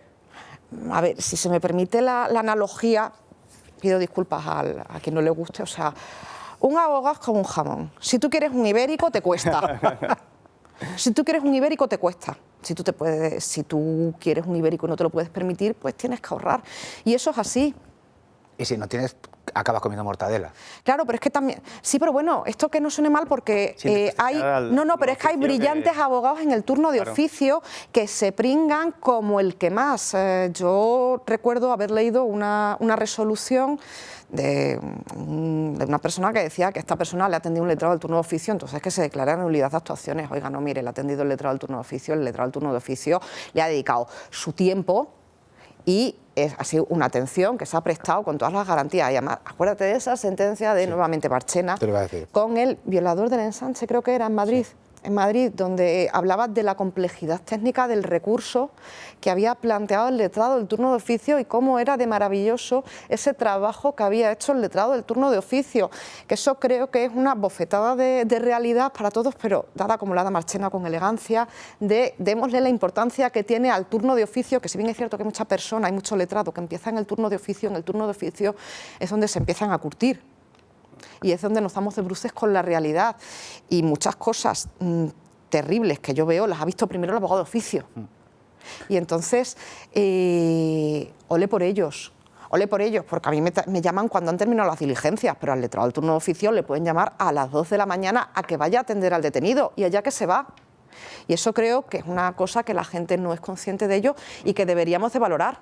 S3: si se me permite la analogía, pido disculpas a quien no le guste, o sea... Un abogado es como un jamón. Si tú quieres un ibérico, te cuesta. Si tú quieres un ibérico, te cuesta. Si tú quieres un ibérico y no te lo puedes permitir, pues tienes que ahorrar. Y eso es así.
S1: Y si no tienes acabas comiendo mortadela.
S3: Claro, pero es que también... Sí, pero bueno, esto que no suene mal porque hay... No, pero es que hay brillantes abogados en el turno de oficio que se pringan como el que más. Yo recuerdo haber leído una resolución de una persona que decía que esta persona le ha atendido un letrado del turno de oficio, entonces que se declara nulidad de actuaciones. Oiga, no, mire, le ha atendido el letrado del turno de oficio, el letrado del turno de oficio le ha dedicado su tiempo y ha sido una atención que se ha prestado con todas las garantías. Y además, acuérdate de esa sentencia de nuevamente Marchena,
S1: te lo iba a decir,
S3: con el violador del ensanche, creo que era en Madrid. Sí. En Madrid, donde hablaba de la complejidad técnica del recurso que había planteado el letrado del turno de oficio y cómo era de maravilloso ese trabajo que había hecho el letrado del turno de oficio, que eso creo que es una bofetada de realidad para todos, pero dada como la da Marchena con elegancia, démosle la importancia que tiene al turno de oficio, que si bien es cierto que hay mucha persona, hay mucho letrado que empieza en el turno de oficio es donde se empiezan a curtir. Y es donde nos damos de bruces con la realidad. Y muchas cosas terribles que yo veo las ha visto primero el abogado de oficio. Y entonces, ole por ellos, porque a mí me llaman cuando han terminado las diligencias, pero al letrado del turno de oficio le pueden llamar a las 2 de la mañana a que vaya a atender al detenido y allá que se va. Y eso creo que es una cosa que la gente no es consciente de ello y que deberíamos de valorar.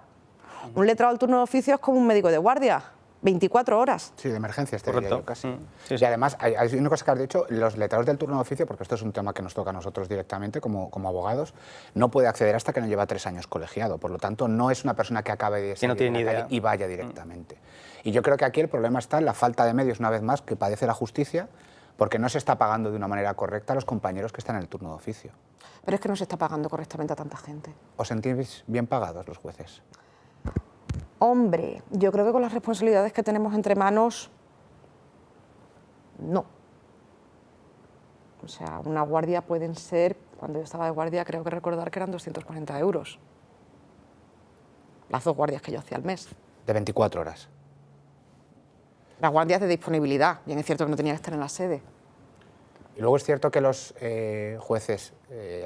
S3: Un letrado del turno de oficio es como un médico de guardia. 24 horas.
S1: Sí, de emergencias, te diría yo casi.
S4: Sí, sí.
S1: Y además, hay una cosa que has dicho, los letrados del turno de oficio, porque esto es un tema que nos toca a nosotros directamente como abogados, no puede acceder hasta que no lleva 3 años colegiado. Por lo tanto, no es una persona que acabe de salir de la calle y vaya directamente. Y yo creo que aquí el problema está en la falta de medios, una vez más, que padece la justicia, porque no se está pagando de una manera correcta a los compañeros que están en el turno de oficio.
S3: Pero es que no se está pagando correctamente a tanta gente.
S1: ¿Os sentís bien pagados los jueces?
S3: Hombre, yo creo que con las responsabilidades que tenemos entre manos, no. O sea, una guardia pueden ser, cuando yo estaba de guardia creo que recordar que eran 240 euros. Las 2 guardias que yo hacía al mes.
S1: De 24 horas.
S3: Las guardias de disponibilidad, bien es cierto que no tenía que estar en la sede.
S1: Y luego es cierto que los jueces,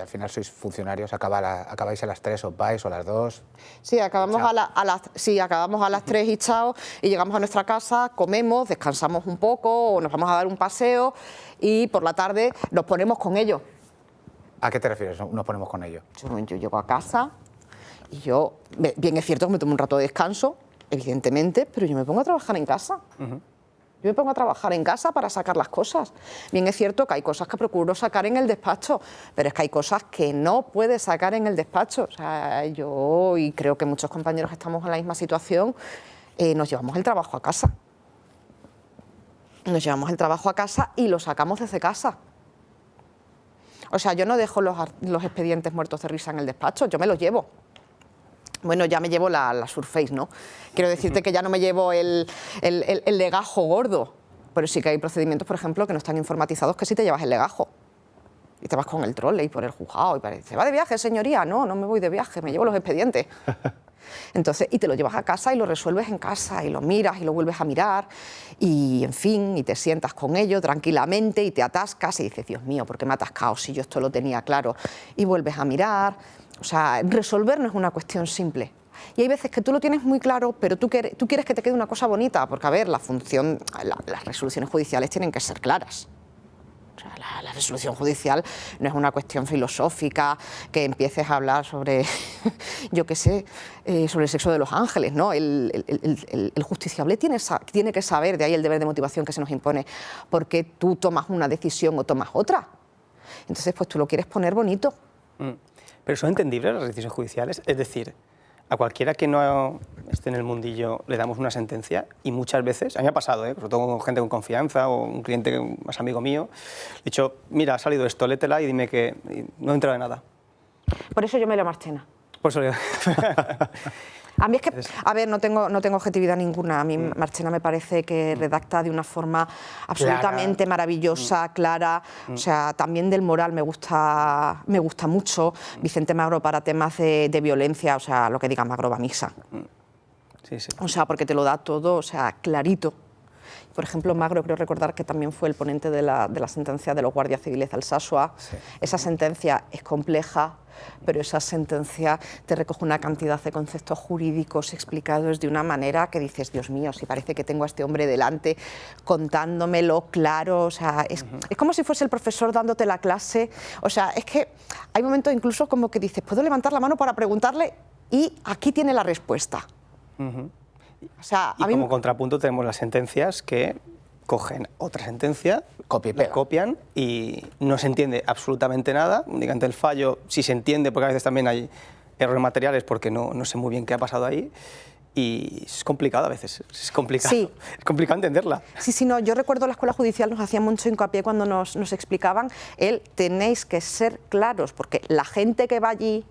S1: al final sois funcionarios, acabáis a las 3 o vais o a las 2.
S3: Sí, acabamos a las 3 y chao, y llegamos a nuestra casa, comemos, descansamos un poco o nos vamos a dar un paseo y por la tarde nos ponemos con ellos.
S1: ¿A qué te refieres? Nos ponemos con ellos.
S3: Yo llego a casa y bien es cierto que me tomo un rato de descanso, evidentemente, pero yo me pongo a trabajar en casa. Yo me pongo a trabajar en casa para sacar las cosas. Bien es cierto que hay cosas que procuro sacar en el despacho, pero es que hay cosas que no puedes sacar en el despacho. O sea, yo y creo que muchos compañeros que estamos en la misma situación, nos llevamos el trabajo a casa. Nos llevamos el trabajo a casa y lo sacamos desde casa. O sea, yo no dejo los expedientes muertos de risa en el despacho, yo me los llevo. Bueno, ya me llevo la Surface, ¿no? Quiero decirte que ya no me llevo el legajo gordo, pero sí que hay procedimientos, por ejemplo, que no están informatizados, que sí te llevas el legajo. Y te vas con el trolley por el juzgado y parece, ¿se va de viaje, señoría? No, no me voy de viaje, me llevo los expedientes. Entonces, y te lo llevas a casa y lo resuelves en casa y lo miras y lo vuelves a mirar y, en fin, y te sientas con ello tranquilamente y te atascas y dices, Dios mío, ¿por qué me he atascado si yo esto lo tenía claro? Y vuelves a mirar. O sea, resolver no es una cuestión simple. Y hay veces que tú lo tienes muy claro, pero tú quieres que te quede una cosa bonita, porque, a ver, las resoluciones judiciales tienen que ser claras. O sea, la resolución judicial no es una cuestión filosófica, que empieces a hablar sobre, yo qué sé, sobre el sexo de los ángeles, ¿no? El justiciable tiene que saber, de ahí el deber de motivación que se nos impone, por qué tú tomas una decisión o tomas otra. Entonces, pues tú lo quieres poner bonito.
S4: Pero son entendibles las decisiones judiciales, es decir, a cualquiera que no esté en el mundillo le damos una sentencia y muchas veces, a mí me ha pasado, sobre todo con gente con confianza o un cliente más amigo mío, he dicho, mira, ha salido esto, léetela y dime que no he entrado en nada.
S3: Por eso yo me leo Marchena.
S4: Por eso leo.
S3: A mí es que, a ver, no tengo objetividad ninguna. A mí Marchena me parece que redacta de una forma absolutamente maravillosa, clara. O sea, también del moral me gusta mucho. Vicente Magro para temas de violencia, o sea, lo que diga Magro va a misa.
S4: Sí, sí.
S3: O sea, porque te lo da todo, o sea, clarito. Por ejemplo, Magro, creo recordar que también fue el ponente de la sentencia de los guardias civiles de Alsasua.
S1: Sí.
S3: Esa sentencia es compleja, pero esa sentencia te recoge una cantidad de conceptos jurídicos explicados de una manera que dices, Dios mío, si parece que tengo a este hombre delante contándomelo claro, o sea, es como si fuese el profesor dándote la clase, o sea, es que hay momentos incluso como que dices, puedo levantar la mano para preguntarle y aquí tiene la respuesta. O sea,
S4: Y como contrapunto tenemos las sentencias que cogen otra sentencia,
S1: Copia y pega.
S4: copian y no se entiende absolutamente nada, únicamente el fallo sí se entiende porque a veces también hay errores materiales porque no sé muy bien qué ha pasado ahí y es complicado a veces, es complicado,
S3: Sí.
S4: es complicado entenderla.
S3: Sí, no, yo recuerdo la escuela judicial nos hacía mucho hincapié cuando nos explicaban tenéis que ser claros porque la gente que va allí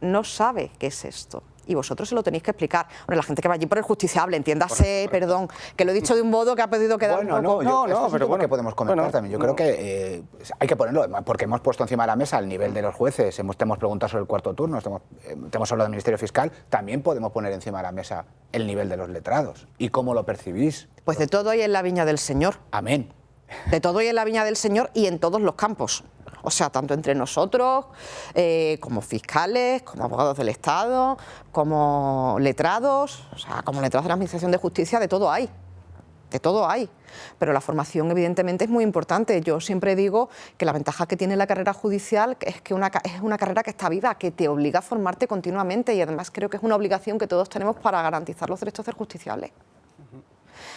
S3: no sabe qué es esto. Y vosotros se lo tenéis que explicar. Bueno, la gente que va allí por el justiciable, entiéndase, perdón, que lo he dicho de un modo que ha podido quedar
S1: Bueno,
S3: un poco...
S1: esto es un
S4: pero
S1: tema
S4: bueno,
S1: que podemos comentar
S4: bueno,
S1: también. Yo creo que hay que ponerlo, porque hemos puesto encima de la mesa el nivel de los jueces, te hemos preguntado sobre el cuarto turno, te hemos hablado del Ministerio Fiscal, también podemos poner encima de la mesa el nivel de los letrados y cómo lo percibís.
S3: Pues de todo hay en la viña del Señor.
S1: Amén.
S3: De todo hay en la viña del Señor y en todos los campos. O sea, tanto entre nosotros, como fiscales, como abogados del Estado, como letrados, o sea, como letrados de la Administración de Justicia, de todo hay. De todo hay. Pero la formación, evidentemente, es muy importante. Yo siempre digo que la ventaja que tiene la carrera judicial es que es una carrera que está viva, que te obliga a formarte continuamente y además creo que es una obligación que todos tenemos para garantizar los derechos del justiciable.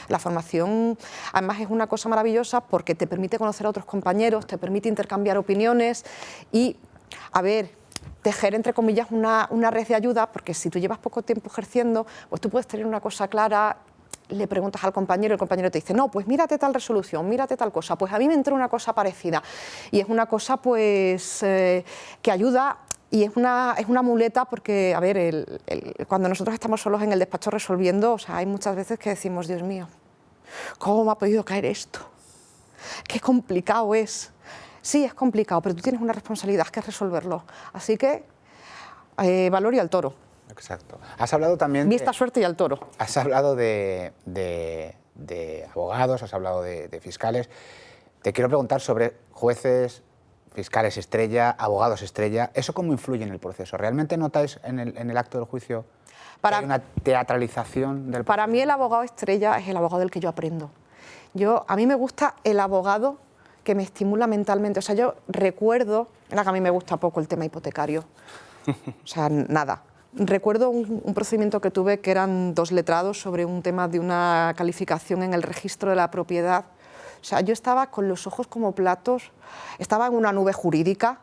S3: La formación, además, es una cosa maravillosa porque te permite conocer a otros compañeros, te permite intercambiar opiniones y, a ver, tejer, entre comillas, una red de ayuda, porque si tú llevas poco tiempo ejerciendo, pues tú puedes tener una cosa clara, le preguntas al compañero y el compañero te dice, no, pues mírate tal resolución, mírate tal cosa, pues a mí me entró una cosa parecida. Y es una cosa, pues, que ayuda. Y es una muleta porque, a ver, cuando nosotros estamos solos en el despacho resolviendo, o sea, hay muchas veces que decimos, Dios mío, ¿cómo me ha podido caer esto? Qué complicado es. Sí, es complicado, pero tú tienes una responsabilidad que es resolverlo. Así que, valor y al toro.
S1: Exacto. Has hablado también...
S3: Vista, suerte y al toro.
S1: Has hablado de abogados, has hablado de fiscales. Te quiero preguntar sobre jueces, fiscales estrella, abogados estrella. ¿Eso cómo influye en el proceso? ¿Realmente notáis en el acto del juicio que hay una teatralización del proceso?
S3: Para mí el abogado estrella es el abogado del que yo aprendo. A mí me gusta el abogado que me estimula mentalmente. O sea, yo recuerdo, era que a mí me gusta poco el tema hipotecario. O sea, nada. Recuerdo un procedimiento que tuve que eran 2 letrados sobre un tema de una calificación en el registro de la propiedad. O sea, yo estaba con los ojos como platos, estaba en una nube jurídica,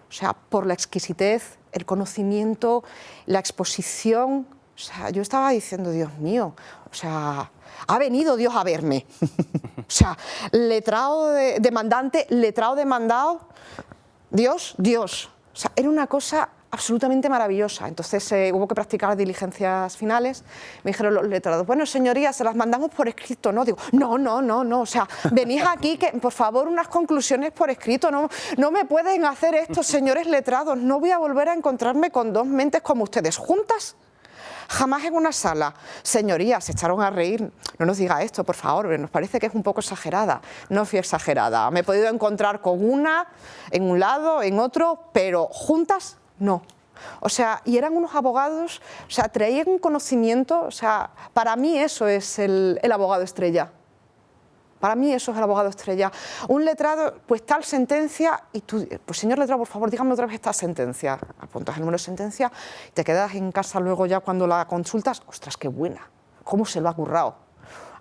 S3: o sea, por la exquisitez, el conocimiento, la exposición. O sea, yo estaba diciendo, Dios mío, o sea, ha venido Dios a verme. O sea, letrado demandante, letrado demandado, Dios. O sea, era una cosa absolutamente maravillosa. Entonces hubo que practicar diligencias finales. Me dijeron los letrados, bueno, señoría, se las mandamos por escrito, ¿no? Digo, no, o sea, venís aquí, que por favor, unas conclusiones por escrito, no me pueden hacer esto, señores letrados, no voy a volver a encontrarme con 2 mentes como ustedes, juntas, jamás en una sala. Señorías, se echaron a reír, no nos diga esto, por favor, nos parece que es un poco exagerada. No fui exagerada, me he podido encontrar con una en un lado, en otro, pero juntas, no. O sea, y eran unos abogados, o sea, traían un conocimiento, o sea, para mí eso es el abogado estrella. Para mí eso es el abogado estrella. Un letrado, pues tal sentencia, y tú, pues señor letrado, por favor, dígame otra vez esta sentencia. Apuntas el número de sentencia, te quedas en casa luego ya cuando la consultas, ostras, qué buena, cómo se lo ha currado.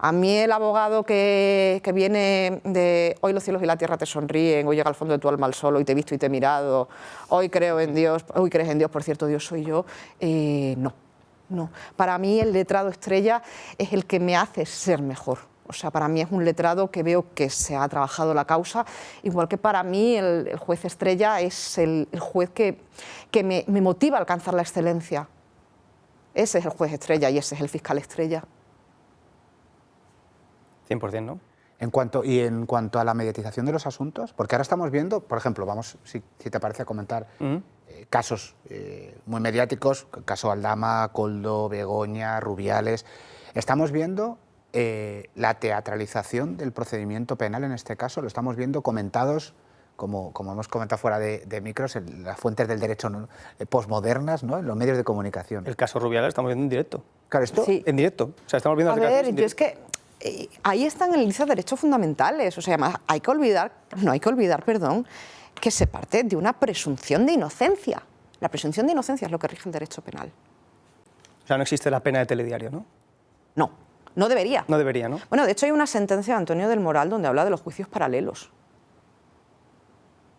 S3: A mí el abogado que viene de hoy los cielos y la tierra te sonríen, hoy llega al fondo de tu alma el sol, hoy te he visto y te he mirado, hoy creo en Dios, hoy crees en Dios, por cierto, Dios soy yo, no. Para mí el letrado estrella es el que me hace ser mejor. O sea, para mí es un letrado que veo que se ha trabajado la causa, igual que para mí el juez estrella es el juez que me motiva a alcanzar la excelencia. Ese es el juez estrella y ese es el fiscal estrella.
S4: 100%, ¿no?
S1: En cuanto a la mediatización de los asuntos, porque ahora estamos viendo, por ejemplo, vamos, si te parece, a comentar casos muy mediáticos, caso Aldama, Koldo, Begoña, Rubiales. Estamos viendo la teatralización del procedimiento penal en este caso, lo estamos viendo comentados, como hemos comentado fuera de micros, en las fuentes del derecho posmodernas, ¿no? En los medios de comunicación.
S4: El caso Rubiales lo estamos viendo en directo.
S1: Claro, esto...
S3: Sí.
S4: En directo. O sea, estamos viendo
S3: A ver, yo es que ahí están en el índice de derechos fundamentales. O sea, además, no hay que olvidar, que se parte de una presunción de inocencia. La presunción de inocencia es lo que rige el derecho penal.
S4: O sea, no existe la pena de telediario, ¿no?
S3: No, no debería.
S4: No debería, ¿no?
S3: Bueno, de hecho hay una sentencia de Antonio del Moral donde habla de los juicios paralelos.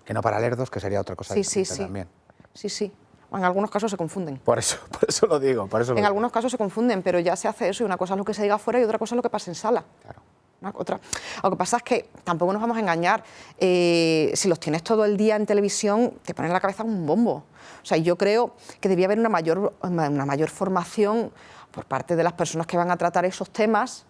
S1: Que no para lerdos, que sería otra cosa diferente también.
S3: Sí, sí. En algunos casos se confunden.
S1: Por eso lo digo. En
S3: algunos casos se confunden, pero ya se hace eso y una cosa es lo que se diga afuera y otra cosa es lo que pasa en sala.
S1: Claro.
S3: Lo que pasa es que tampoco nos vamos a engañar. Si los tienes todo el día en televisión, te ponen en la cabeza un bombo. O sea, yo creo que debía haber una mayor formación por parte de las personas que van a tratar esos temas.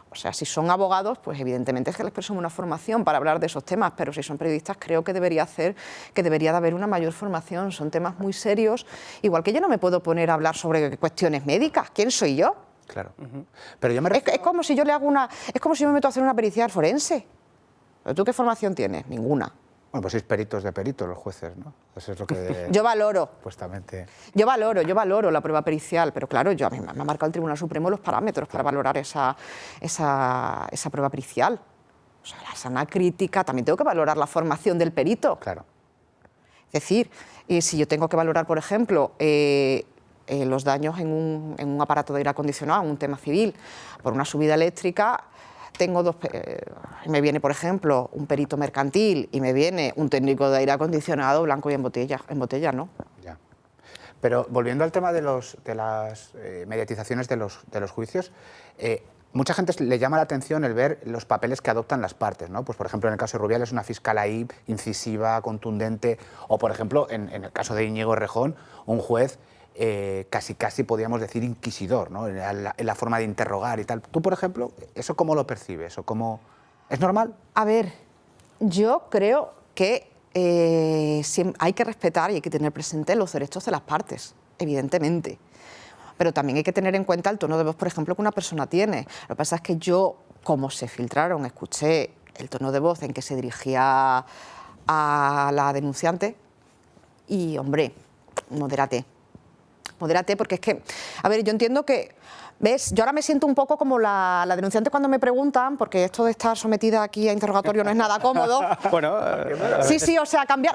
S3: O sea, si son abogados, pues evidentemente es que les presume una formación para hablar de esos temas, pero si son periodistas creo que debería de haber una mayor formación. Son temas muy serios. Igual que yo no me puedo poner a hablar sobre cuestiones médicas. ¿Quién soy yo?
S1: Claro. Pero yo me
S3: Es como si yo es como si me meto a hacer una pericia forense. ¿Pero tú qué formación tienes? Ninguna.
S1: Bueno, pues sois peritos de peritos los jueces, ¿no? Eso es lo que...
S3: Yo valoro.
S1: Supuestamente...
S3: Yo valoro la prueba pericial, pero claro, a mí me ha marcado el Tribunal Supremo los parámetros para valorar esa prueba pericial. O sea, la sana crítica, también tengo que valorar la formación del perito.
S1: Claro.
S3: Es decir, si yo tengo que valorar, por ejemplo, los daños en un aparato de aire acondicionado, en un tema civil, por una subida eléctrica, me viene, por ejemplo, un perito mercantil y me viene un técnico de aire acondicionado blanco y en botella, ¿no?
S1: Ya. Pero volviendo al tema de las mediatizaciones de los juicios, mucha gente le llama la atención el ver los papeles que adoptan las partes, ¿no? Pues, por ejemplo, en el caso de Rubiales, una fiscal ahí incisiva, contundente, o, por ejemplo, en el caso de Íñigo Errejón, un juez casi podríamos decir inquisidor, ¿no? En la forma de interrogar y tal. Tú, por ejemplo, ¿eso cómo lo percibes? ¿O cómo... ¿Es normal?
S3: A ver, yo creo que hay que respetar y hay que tener presente los derechos de las partes, evidentemente. Pero también hay que tener en cuenta el tono de voz, por ejemplo, que una persona tiene. Lo que pasa es que yo, como se filtraron, escuché el tono de voz en que se dirigía a la denunciante y, hombre, modérate. Modérate, porque es que, a ver, yo entiendo que, ¿ves? Yo ahora me siento un poco como la denunciante cuando me preguntan, porque esto de estar sometida aquí a interrogatorio no es nada cómodo.
S4: Bueno,
S3: sí, o sea, cambiar...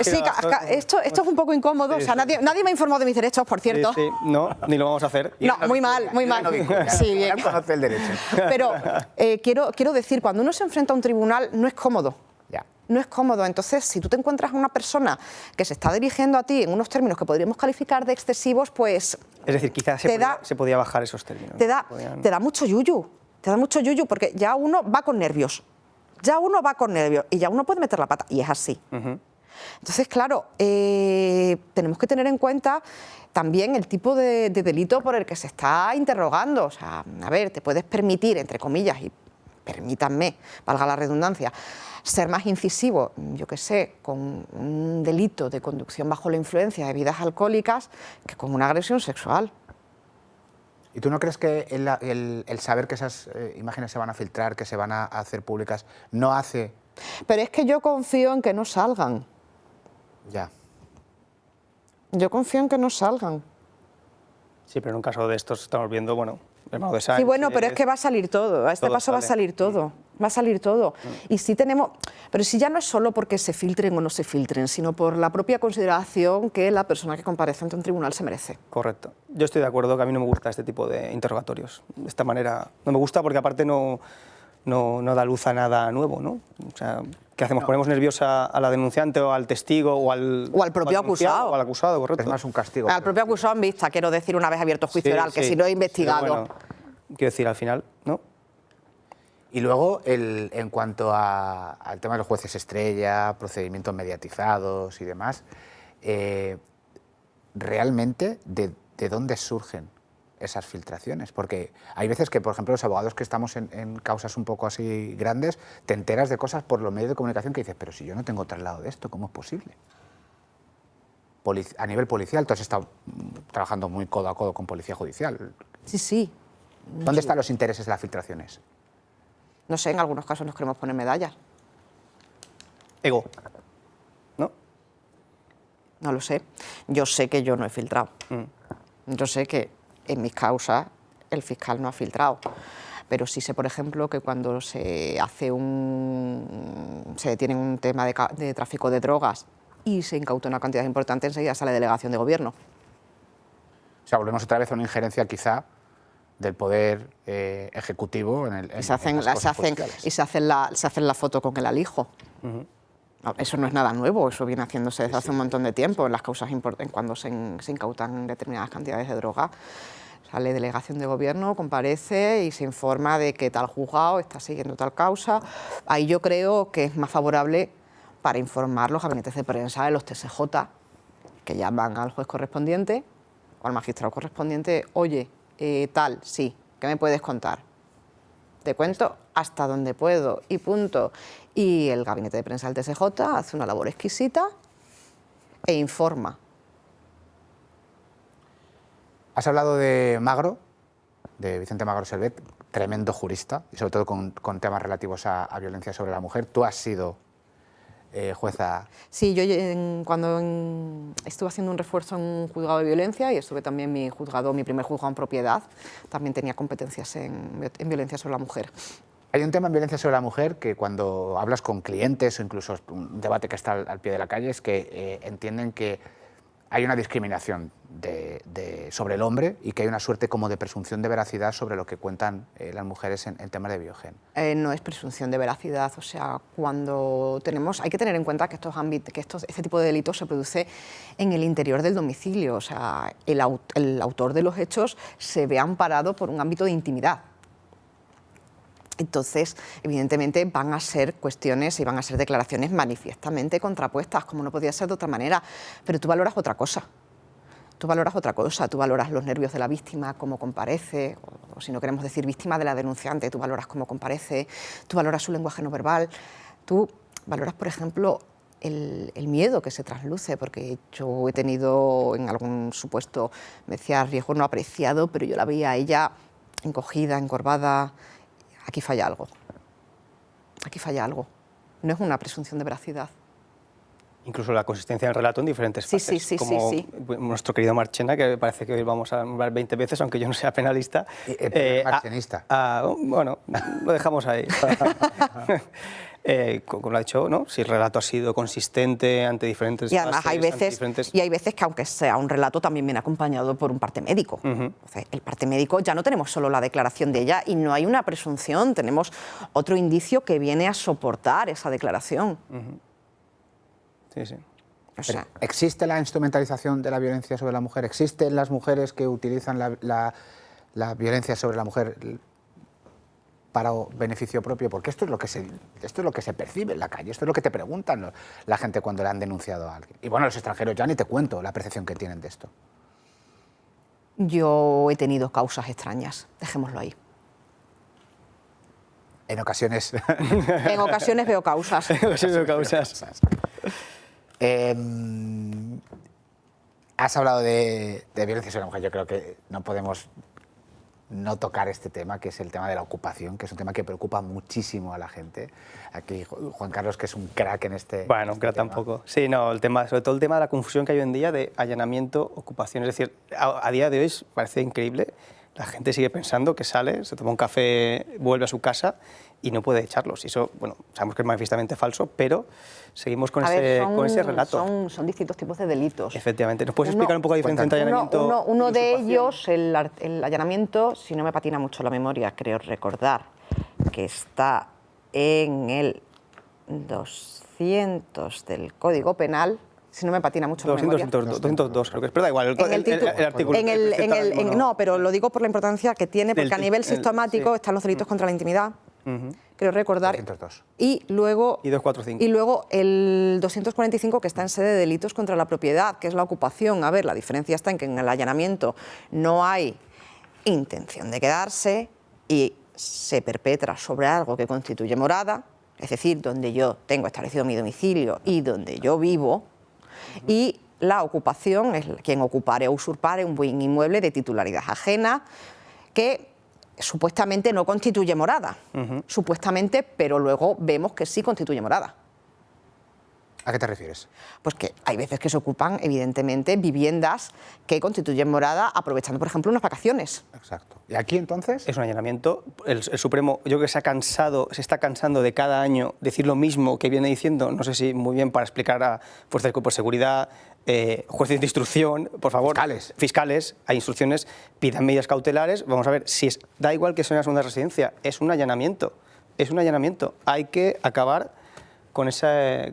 S3: Sí, esto es un poco incómodo, o sea, nadie me ha informado de mis derechos, por cierto.
S4: Sí, no, ni lo vamos a hacer.
S3: No, muy mal. Sí, bien.
S1: Conoce el derecho.
S3: Pero quiero decir, cuando uno se enfrenta a un tribunal, no es cómodo. No es cómodo. Entonces, si tú te encuentras a una persona que se está dirigiendo a ti en unos términos que podríamos calificar de excesivos, pues...
S4: Es decir, quizás se podía bajar esos términos.
S3: Te da mucho yuyu. Te da mucho yuyu porque ya uno va con nervios. Y ya uno puede meter la pata. Y es así. Entonces, claro, tenemos que tener en cuenta también el tipo de delito por el que se está interrogando. O sea, a ver, te puedes permitir, entre comillas, y permítanme, valga la redundancia, ser más incisivo, yo qué sé, con un delito de conducción bajo la influencia de bebidas alcohólicas que con una agresión sexual.
S1: ¿Y tú no crees que el saber que esas imágenes se van a filtrar, que se van a hacer públicas, no hace...?
S3: Pero es que yo confío en que no salgan.
S1: Ya.
S3: Yo confío en que no salgan.
S4: Sí, pero en un caso de estos estamos viendo, bueno, hermano de Sánchez...
S3: Sí, bueno, pero es que va a salir todo. A este paso va a salir todo. Va a salir todo. Y si tenemos... Pero si ya no es solo porque se filtren o no se filtren, sino por la propia consideración que la persona que comparece ante un tribunal se merece.
S4: Correcto. Yo estoy de acuerdo que a mí no me gusta este tipo de interrogatorios. De esta manera no me gusta porque aparte no da luz a nada nuevo, ¿no? O sea, ¿qué hacemos? ¿Ponemos nerviosa a la denunciante o al testigo o al
S3: propio acusado?
S4: O al acusado, correcto.
S1: Es más un castigo.
S3: Al propio acusado en vista, quiero decir, una vez abierto juicio oral, que si no he investigado...
S4: Bueno, quiero decir, al final, ¿no?
S1: Y luego, en cuanto al tema de los jueces estrella, procedimientos mediatizados y demás, realmente, ¿de dónde surgen esas filtraciones? Porque hay veces que, por ejemplo, los abogados que estamos en causas un poco así grandes, te enteras de cosas por los medios de comunicación que dices, pero si yo no tengo traslado de esto, ¿cómo es posible? A nivel policial, tú has estado trabajando muy codo a codo con policía judicial.
S3: Sí, sí.
S1: ¿Dónde están los intereses de las filtraciones?
S3: No sé, en algunos casos nos queremos poner medallas.
S4: Ego, ¿no?
S3: No lo sé. Yo sé que yo no he filtrado. Yo sé que en mis causas el fiscal no ha filtrado. Pero sí sé, por ejemplo, que cuando se detiene un tema de tráfico de drogas y se incauta una cantidad importante, enseguida sale delegación de gobierno.
S1: O sea, volvemos otra vez a una injerencia quizá del poder ejecutivo en
S3: Y se hacen la foto con el alijo. Eso no es nada nuevo, eso viene haciéndose desde hace un montón de tiempo en las causas cuando se incautan determinadas cantidades de droga. Sale delegación de gobierno, comparece y se informa de que tal juzgado está siguiendo tal causa. Ahí yo creo que es más favorable para informar los gabinetes de prensa de los TSJ, que llaman al juez correspondiente o al magistrado correspondiente, oye, tal, sí, ¿qué me puedes contar? Te cuento hasta donde puedo y punto. Y el gabinete de prensa del TSJ hace una labor exquisita e informa.
S1: Has hablado de Magro, de Vicente Magro Servet, tremendo jurista, y sobre todo con temas relativos a violencia sobre la mujer. Tú has sido jueza.
S3: Sí, yo cuando estuve haciendo un refuerzo en un juzgado de violencia y estuve también mi primer juzgado en propiedad, también tenía competencias en violencia sobre la mujer.
S1: Hay un tema en violencia sobre la mujer que cuando hablas con clientes o incluso un debate que está al pie de la calle es que entienden que hay una discriminación sobre el hombre y que hay una suerte como de presunción de veracidad sobre lo que cuentan las mujeres en temas de biogen.
S3: No es presunción de veracidad, o sea, hay que tener en cuenta que este tipo de delitos se produce en el interior del domicilio, o sea, el autor de los hechos se ve amparado por un ámbito de intimidad. Entonces, evidentemente, van a ser cuestiones y van a ser declaraciones manifiestamente contrapuestas, como no podía ser de otra manera, pero tú valoras otra cosa. Tú valoras los nervios de la víctima, cómo comparece, o si no queremos decir víctima de la denunciante, tú valoras cómo comparece, tú valoras su lenguaje no verbal, tú valoras, por ejemplo, el miedo que se trasluce, porque yo he tenido en algún supuesto, me decía riesgo no apreciado, pero yo la veía a ella encogida, encorvada. Aquí falla algo. Aquí falla algo. No es una presunción de veracidad.
S4: Incluso la consistencia del relato en diferentes fases.
S3: Sí,
S4: como nuestro querido Marchena, que parece que hoy vamos a nombrar 20 veces, aunque yo no sea penalista.
S1: Marchenista.
S4: Bueno, lo dejamos ahí. Como lo ha dicho, ¿no? Si el relato ha sido consistente ante diferentes
S3: y además
S4: fases,
S3: hay veces que aunque sea un relato también viene acompañado por un parte médico. Entonces, el parte médico ya no tenemos solo la declaración de ella y no hay una presunción, tenemos otro indicio que viene a soportar esa declaración.
S4: Sí, sí.
S3: O sea,
S1: ¿existe la instrumentalización de la violencia sobre la mujer? ¿Existen las mujeres que utilizan la violencia sobre la mujer para beneficio propio? Porque esto es lo que se percibe en la calle, esto es lo que te preguntan la gente cuando le han denunciado a alguien. Y bueno, los extranjeros ya ni te cuento la percepción que tienen de esto.
S3: yo he tenido causas extrañas, dejémoslo ahí.
S1: En ocasiones...
S3: En ocasiones veo causas.
S1: Has hablado de violencia sobre la mujer. Yo creo que no podemos no tocar este tema, que es el tema de la ocupación, que es un tema que preocupa muchísimo a la gente. Aquí Juan Carlos, que es un crack en este
S4: Bueno, un crack
S1: tema.
S4: tampoco. Sí, no, sobre todo el tema de la confusión que hay hoy en día de allanamiento, ocupación. Es decir, a día de hoy parece increíble. La gente sigue pensando que sale, se toma un café, vuelve a su casa y no puede echarlos. Y eso, bueno, sabemos que es manifiestamente falso, pero seguimos con ese relato.
S3: Son distintos tipos de delitos.
S4: Efectivamente. ¿Nos puedes explicar un poco la diferencia entre allanamiento
S3: uno
S4: y
S3: de
S4: usurpación?
S3: ellos, el allanamiento, si no me patina mucho la memoria, creo recordar que está en el 200 del Código Penal. Si no me patina mucho la memoria.
S4: 202, creo que es, pero da igual, el artículo.
S3: No, pero lo digo por la importancia que tiene, porque a nivel sistemático están los delitos contra la intimidad, creo recordar.
S1: 202.
S3: Y luego,
S4: Y 245.
S3: y luego el 245, que está en sede de delitos contra la propiedad, que es la ocupación. A ver, la diferencia está en que en el allanamiento no hay intención de quedarse y se perpetra sobre algo que constituye morada, es decir, donde yo tengo establecido mi domicilio y donde yo vivo. Y la ocupación es quien ocupare o usurpare un bien inmueble de titularidad ajena que supuestamente no constituye morada. Supuestamente, pero luego vemos que sí constituye morada.
S1: ¿A qué te refieres?
S3: Pues que hay veces que se ocupan, evidentemente, viviendas que constituyen morada aprovechando, por ejemplo, unas vacaciones.
S1: Exacto. ¿Y aquí entonces?
S4: Es un allanamiento. El Supremo, yo creo que se está cansando de cada año decir lo mismo que viene diciendo, no sé si muy bien para explicar a fuerzas de cuerpo de seguridad, jueces de instrucción, por favor. Fiscales, hay instrucciones, pidan medidas cautelares. Vamos a ver, da igual que sea una segunda residencia, es un allanamiento. Es un allanamiento. Hay que acabar con esa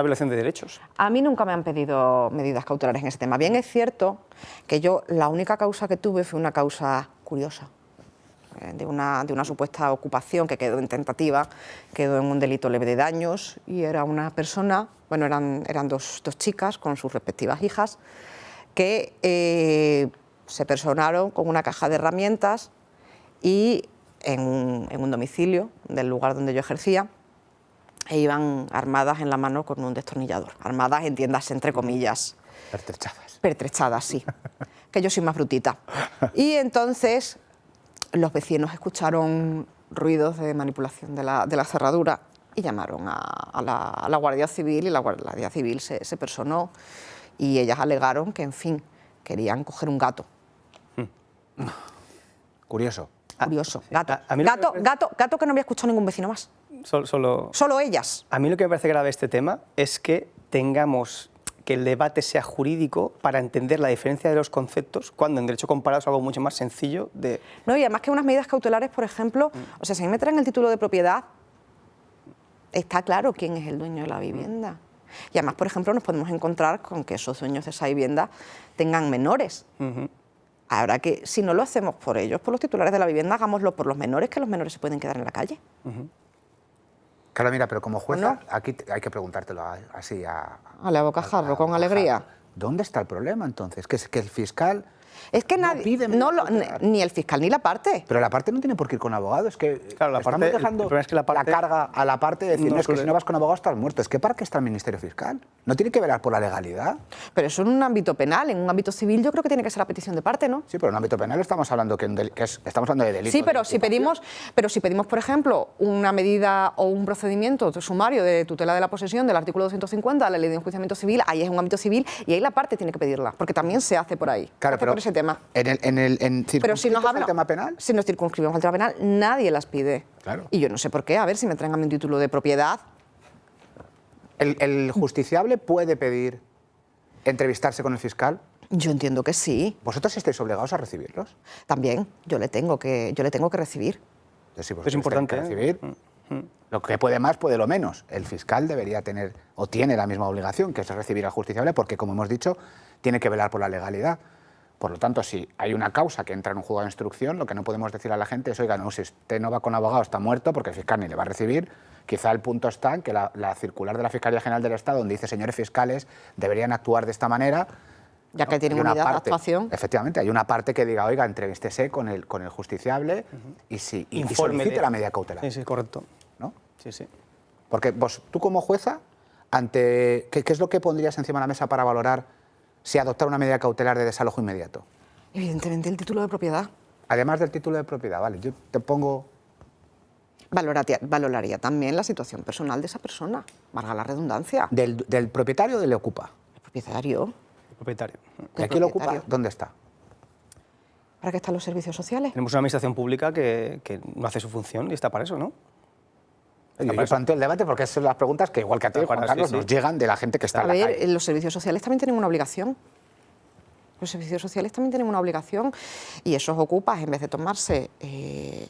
S4: violación de derechos.
S3: A mí nunca me han pedido medidas cautelares en ese tema. Bien es cierto que yo la única causa que tuve fue una causa curiosa, de una supuesta ocupación que quedó en tentativa, quedó en un delito leve de daños y era una persona, bueno, eran dos chicas con sus respectivas hijas que se personaron con una caja de herramientas y en un domicilio del lugar donde yo ejercía, e iban armadas en la mano con un destornillador. Armadas, entiéndase, entre comillas.
S1: Pertrechadas.
S3: Pertrechadas, sí. Que yo soy más brutita. Y entonces los vecinos escucharon ruidos de manipulación de la cerradura y llamaron a la Guardia Civil, y la Guardia Civil se personó y ellas alegaron que, en fin, querían coger un gato.
S1: Curioso.
S3: Curioso. Gato que no había escuchado ningún vecino más. Solo ellas.
S4: A mí lo que me parece grave este tema es que que el debate sea jurídico para entender la diferencia de los conceptos, cuando en derecho comparado es algo mucho más sencillo de...
S3: No, y además que unas medidas cautelares, por ejemplo, o sea, si a mí me traen el título de propiedad, está claro quién es el dueño de la vivienda. Y además, por ejemplo, nos podemos encontrar con que esos dueños de esa vivienda tengan menores. Ahora que si no lo hacemos por ellos, por los titulares de la vivienda, hagámoslo por los menores, que los menores se pueden quedar en la calle.
S1: Claro, mira, pero como jueza, aquí hay que preguntártelo así
S3: a la bocajarro, con alegría.
S1: ¿Dónde está el problema entonces? Que el fiscal...
S3: Es que ni el fiscal ni la parte.
S1: Pero la parte no tiene por qué ir con abogado, es que
S4: claro,
S1: estamos dejando la carga a la parte de decir, no, es que si no vas con abogado estás muerto. Es que ¿para qué está el Ministerio Fiscal? ¿No tiene que velar por la legalidad?
S3: Pero eso en un ámbito penal, en un ámbito civil yo creo que tiene que ser a petición de parte, ¿no?
S1: Sí, pero en un ámbito penal estamos hablando estamos hablando de delitos.
S3: Sí, pero si pedimos, por ejemplo, una medida o un procedimiento sumario de tutela de la posesión del artículo 250 de la Ley de Enjuiciamiento Civil, ahí es un ámbito civil y ahí la parte tiene que pedirla, porque también se hace por ahí.
S1: Claro, pero
S3: por ese tema.
S1: Pero si nos habla el tema penal,
S3: si nos circunscribimos al tema penal, nadie las pide.
S1: Claro.
S3: Y yo no sé por qué, a ver si me traen a mí un título de propiedad.
S1: ¿El justiciable puede pedir entrevistarse con el fiscal?
S3: Yo entiendo que sí.
S1: ¿Vosotros estáis obligados a recibirlos?
S3: También, yo le tengo que recibir.
S1: Sí,
S4: es importante
S1: recibir. Lo que puede más, puede lo menos. El fiscal debería tener, o tiene la misma obligación, que es recibir al justiciable, porque, como hemos dicho, tiene que velar por la legalidad. Por lo tanto, si hay una causa que entra en un juzgado de instrucción, lo que no podemos decir a la gente es, oiga, no, si usted no va con abogado está muerto porque el fiscal ni le va a recibir. Quizá el punto está en que la circular de la Fiscalía General del Estado, donde dice señores fiscales deberían actuar de esta manera,
S3: ya que tienen unidad de actuación.
S1: Efectivamente, hay una parte que diga, oiga, entrevístese con el justiciable y solicite la medida cautelar.
S4: Sí, correcto.
S1: ¿No?
S4: Sí.
S1: Porque tú como jueza, ¿qué es lo que pondrías encima de la mesa para valorar si adoptar una medida cautelar de desalojo inmediato?
S3: Evidentemente el título de propiedad.
S1: Además del título de propiedad, vale, yo te pongo...
S3: Valoraría también la situación personal de esa persona, valga la redundancia.
S1: ¿Del propietario o del ocupa?
S3: El propietario.
S4: El propietario.
S1: ¿Y aquí el ocupa dónde está?
S3: ¿Para qué están los servicios sociales?
S4: Tenemos una administración pública que no hace su función y está para eso, ¿no?
S1: Yo planteo el debate porque son las preguntas que, igual que a ti, Juan Carlos, nos llegan de la gente que está en la calle.
S3: Los servicios sociales también tienen una obligación. Los servicios sociales también tienen una obligación y esos ocupas, en vez de tomarse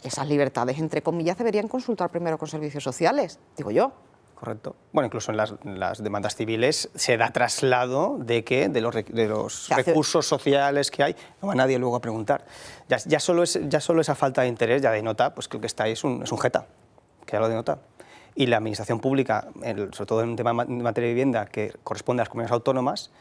S3: esas libertades, entre comillas, deberían consultar primero con servicios sociales, digo yo.
S4: Correcto. Bueno, incluso en las demandas civiles se da traslado de los recursos sociales que hay, no va nadie luego a preguntar. Ya solo esa falta de interés ya denota, pues creo que está ahí es un jeta, que ya lo denota. Y la administración pública, sobre todo en un tema de materia de vivienda que corresponde a las comunidades autónomas,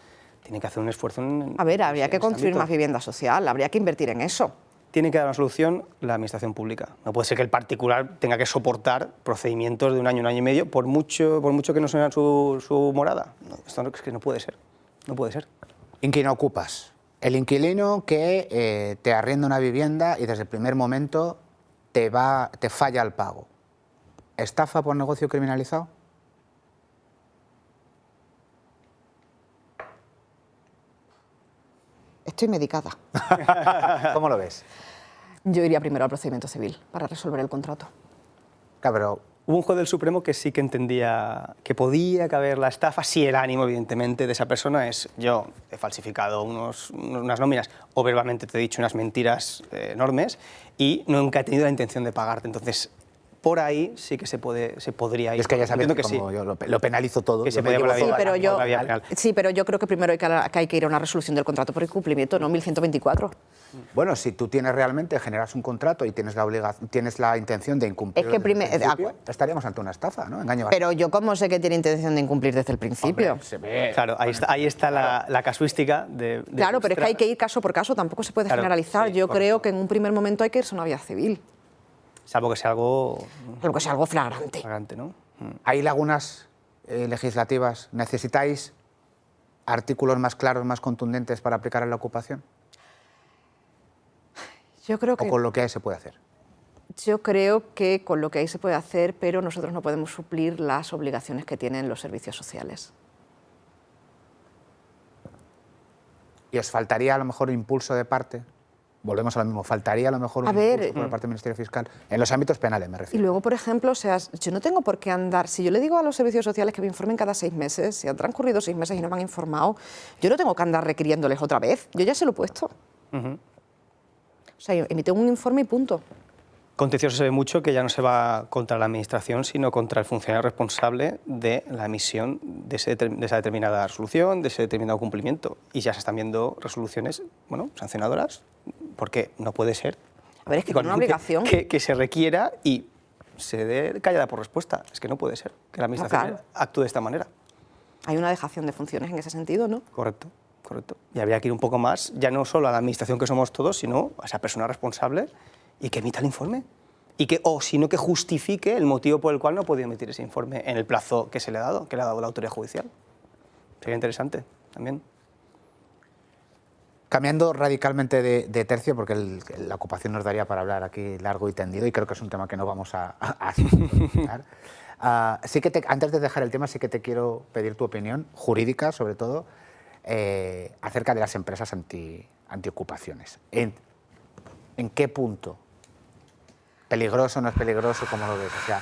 S4: tiene que hacer un esfuerzo en...
S3: habría que construir más vivienda social, habría que invertir en eso.
S4: Tiene que dar una solución la administración pública. No puede ser que el particular tenga que soportar procedimientos de un año y medio, por mucho que no sea su morada. No, esto es que no puede ser. No puede ser.
S1: Inquilino ocupas. El inquilino que te arrienda una vivienda y desde el primer momento te falla el pago. ¿Estafa por negocio criminalizado?
S2: Estoy medicada.
S1: ¿Cómo lo ves?
S3: Yo iría primero al procedimiento civil para resolver el contrato.
S1: Claro, pero
S4: Hubo un juez del Supremo que sí que entendía que podía caber la estafa si el ánimo, evidentemente, de esa persona es: yo he falsificado unas nóminas o verbalmente te he dicho unas mentiras enormes y nunca he tenido la intención de pagarte. Entonces, por ahí sí que se podría ir.
S1: y es que ya sabes
S4: Entiendo
S1: que
S4: que
S1: como
S4: sí.
S1: yo lo penalizo todo.
S4: Que se
S1: yo me
S4: podía
S1: llevo
S4: por la
S1: toda
S4: vía-
S3: pero yo-
S4: por la vía penal.
S3: Sí, pero yo creo que primero hay que ir a una resolución del contrato por incumplimiento, no 1124.
S1: Bueno, si tú tienes realmente, generas un contrato y tienes la intención de incumplir,
S3: Es que
S1: estaríamos ante una estafa, ¿no? Engaño.
S3: Pero yo cómo sé que tiene intención de incumplir desde el principio.
S1: Hombre, se ve.
S4: Claro, ahí está la casuística de
S3: Claro, pero es que hay que ir caso por caso, tampoco se puede
S4: Claro,
S3: generalizar.
S4: sí,
S3: Yo
S4: correcto.
S3: creo que en un primer momento hay que irse a una vía civil,
S4: Salvo que sea algo
S3: algo que sea algo flagrante.
S4: flagrante, ¿no?
S1: ¿Hay lagunas legislativas? ¿Necesitáis artículos más claros, más contundentes para aplicar en la ocupación?
S3: Yo creo
S1: ¿O con lo que hay se puede hacer?
S3: Yo creo que con lo que hay se puede hacer, pero nosotros no podemos suplir las obligaciones que tienen los servicios sociales.
S1: ¿Y os faltaría a lo mejor impulso de parte? Volvemos a lo mismo, faltaría a lo mejor un
S3: A ver,
S1: impulso por parte del Ministerio Fiscal, en los ámbitos penales me
S3: Y
S1: refiero.
S3: luego, por ejemplo, o sea, yo no tengo por qué andar, si yo le digo a los servicios sociales que me informen cada 6 meses, si han transcurrido 6 meses y no me han informado, yo no tengo que andar requiriéndoles otra vez, yo ya se lo he puesto. O sea, emite un informe y punto.
S4: Contencioso se ve mucho que ya no se va contra la Administración, sino contra el funcionario responsable de la emisión de esa determinada resolución, de ese determinado cumplimiento. Y ya se están viendo resoluciones, bueno, sancionadoras, porque no puede ser.
S3: A ver, es que tiene una obligación.
S4: Que se requiera y se dé callada por respuesta. Es que no puede ser que la Administración
S3: claro.
S4: actúe de esta manera.
S3: Hay una dejación de funciones en ese sentido, ¿no?
S4: Correcto, correcto. Y habría que ir un poco más, ya no solo a la Administración que somos todos, sino a esa persona responsable y que emita el informe. O sino que justifique el motivo por el cual no ha podido emitir ese informe en el plazo que se le ha dado, que le ha dado la autoridad judicial. Sería interesante también.
S1: Cambiando radicalmente de tercio, porque la ocupación nos daría para hablar aquí largo y tendido, y creo que es un tema que no vamos a solucionar. Sí que antes de dejar el tema, sí que te quiero pedir tu opinión, jurídica sobre todo, acerca de las empresas antiocupaciones. ¿En qué punto? ¿Peligroso, no es peligroso? ¿Cómo lo ves? O sea,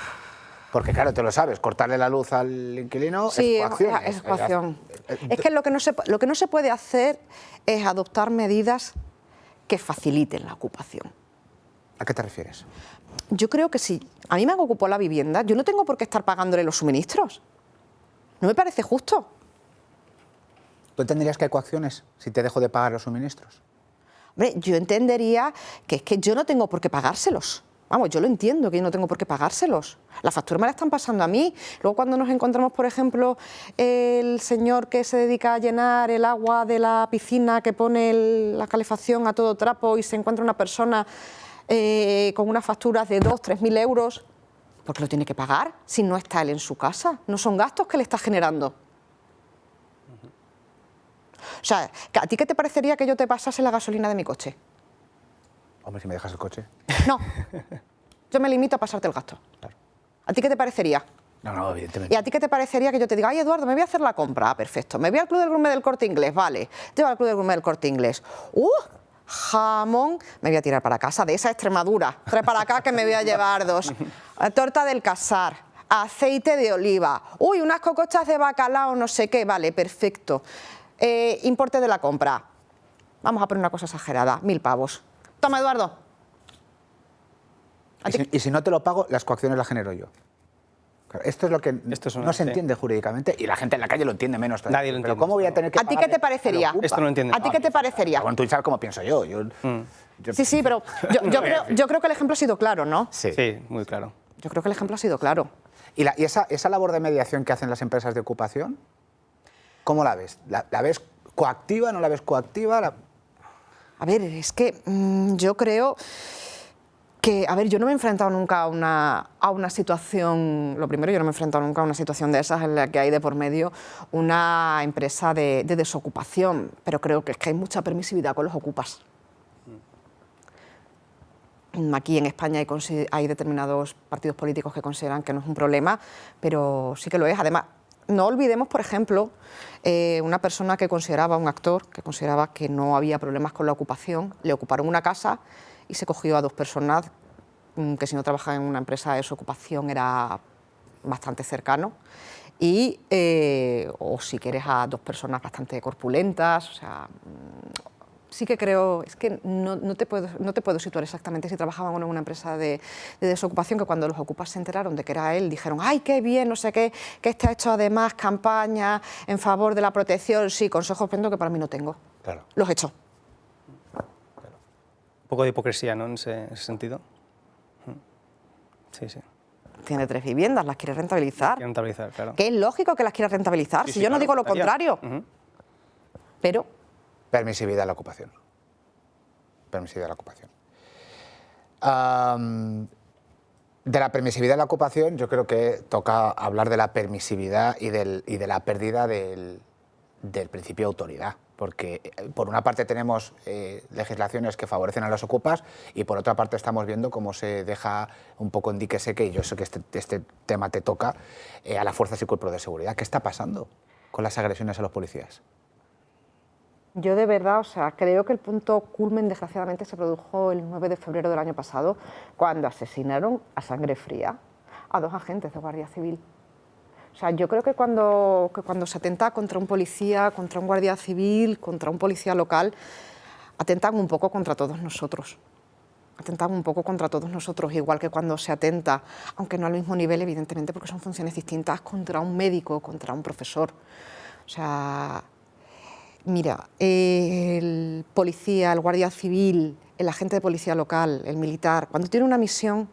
S1: porque claro, te lo sabes, cortarle la luz al inquilino
S3: Sí,
S1: es coacción.
S3: es coacción. Es que lo que no se puede hacer es adoptar medidas que faciliten la ocupación.
S1: ¿A qué te refieres?
S3: Yo creo que si a mí me ocupó la vivienda, yo no tengo por qué estar pagándole los suministros. No me parece justo.
S1: ¿Tú entenderías que hay coacciones si te dejo de pagar los suministros?
S3: Hombre, yo entendería que es que yo no tengo por qué pagárselos. Vamos, yo lo entiendo, que yo no tengo por qué pagárselos. La factura me la están pasando a mí. Luego cuando nos encontramos, por ejemplo, el señor que se dedica a llenar el agua de la piscina, que pone la calefacción a todo trapo y se encuentra una persona con unas facturas de 2.000, 3.000 euros, ¿por qué lo tiene que pagar si no está él en su casa? No son gastos que le está generando. O sea, ¿a ti qué te parecería que yo te pasase la gasolina de mi coche?
S1: Hombre, si me dejas el coche.
S3: No, yo me limito a pasarte el gasto.
S1: Claro.
S3: ¿A ti qué te parecería?
S1: No, evidentemente.
S3: ¿Y a ti qué te parecería que yo te diga, ay, Eduardo, me voy a hacer la compra? Ah, perfecto. Me voy al Club del Gourmet del Corte Inglés, vale. Te voy al Club del Gourmet del Corte Inglés. Jamón, me voy a tirar para casa, de esa Extremadura. Trae para acá que me voy a llevar 2. Torta del Casar, aceite de oliva. Uy, unas cocochas de bacalao, no sé qué, vale, perfecto. Importe de la compra. Vamos a poner una cosa exagerada, 1.000 pavos. Toma, Eduardo.
S1: Y si no te lo pago, las coacciones las genero yo. Claro, esto es lo que no se entiende jurídicamente y la gente en la calle lo entiende menos.
S4: Nadie lo
S1: Pero
S4: entiende.
S1: ¿cómo voy a tener que
S3: ¿A ti qué te parecería?
S4: Esto no lo entiende.
S3: ¿A ti qué te parecería?
S1: Bueno, tú sabes cómo pienso yo. Yo
S3: Sí, pero yo creo que el ejemplo ha sido claro, ¿no?
S1: Sí.
S4: Sí, muy claro.
S3: Yo creo que el ejemplo ha sido claro.
S1: ¿Y esa labor de mediación que hacen las empresas de ocupación, cómo la ves? ¿La ves coactiva, no la ves coactiva?
S3: A ver, es que yo creo Que, a ver, yo no me he enfrentado nunca a una situación, lo primero, yo no me he enfrentado nunca a una situación de esas en la que hay de por medio una empresa de desocupación, pero creo que es que hay mucha permisividad con los ocupas. Aquí en España hay determinados partidos políticos que consideran que no es un problema, pero sí que lo es. Además, no olvidemos, por ejemplo, una persona que consideraba, un actor, que consideraba que no había problemas con la ocupación, le ocuparon una casa y se cogió a 2 personas que si no trabajaban en una empresa de desocupación era bastante cercano, y, o si quieres, a 2 personas bastante corpulentas, o sea, sí que creo, es que no te puedo situar exactamente si trabajaban o no en una empresa de desocupación, que cuando los ocupas se enteraron de que era él, dijeron, ¡ay, qué bien, no sé qué, que este ha hecho además campaña en favor de la protección! Sí, consejos que para mí no tengo.
S1: Claro.
S3: Los he hecho.
S4: Un poco de hipocresía, ¿no?, en ese sentido. Sí, sí.
S3: Tiene 3 viviendas, las quiere rentabilizar.
S4: Quiere rentabilizar, claro.
S3: Que es lógico que las quiera rentabilizar,
S4: Sí,
S3: si
S4: sí,
S3: yo no
S4: claro,
S3: digo lo
S4: faltaría.
S3: contrario. Pero
S1: Permisividad en la ocupación. Permisividad en la ocupación. De la permisividad en la ocupación, yo creo que toca hablar de la permisividad y de la pérdida del principio de autoridad. Porque por una parte tenemos legislaciones que favorecen a los ocupas y por otra parte estamos viendo cómo se deja un poco en dique seco, y yo sé que este tema te toca, a las fuerzas y cuerpos de seguridad. ¿Qué está pasando con las agresiones a los policías?
S3: yo de verdad, o sea, creo que el punto culmen, desgraciadamente, se produjo el 9 de febrero del año pasado, cuando asesinaron a sangre fría a 2 agentes de Guardia Civil. O sea, yo creo que cuando se atenta contra un policía, contra un guardia civil, contra un policía local, atentan un poco contra todos nosotros. Atentan un poco contra todos nosotros, igual que cuando se atenta, aunque no al mismo nivel, evidentemente, porque son funciones distintas, contra un médico, contra un profesor. O sea, mira, el policía, el guardia civil, el agente de policía local, el militar, cuando tiene una misión,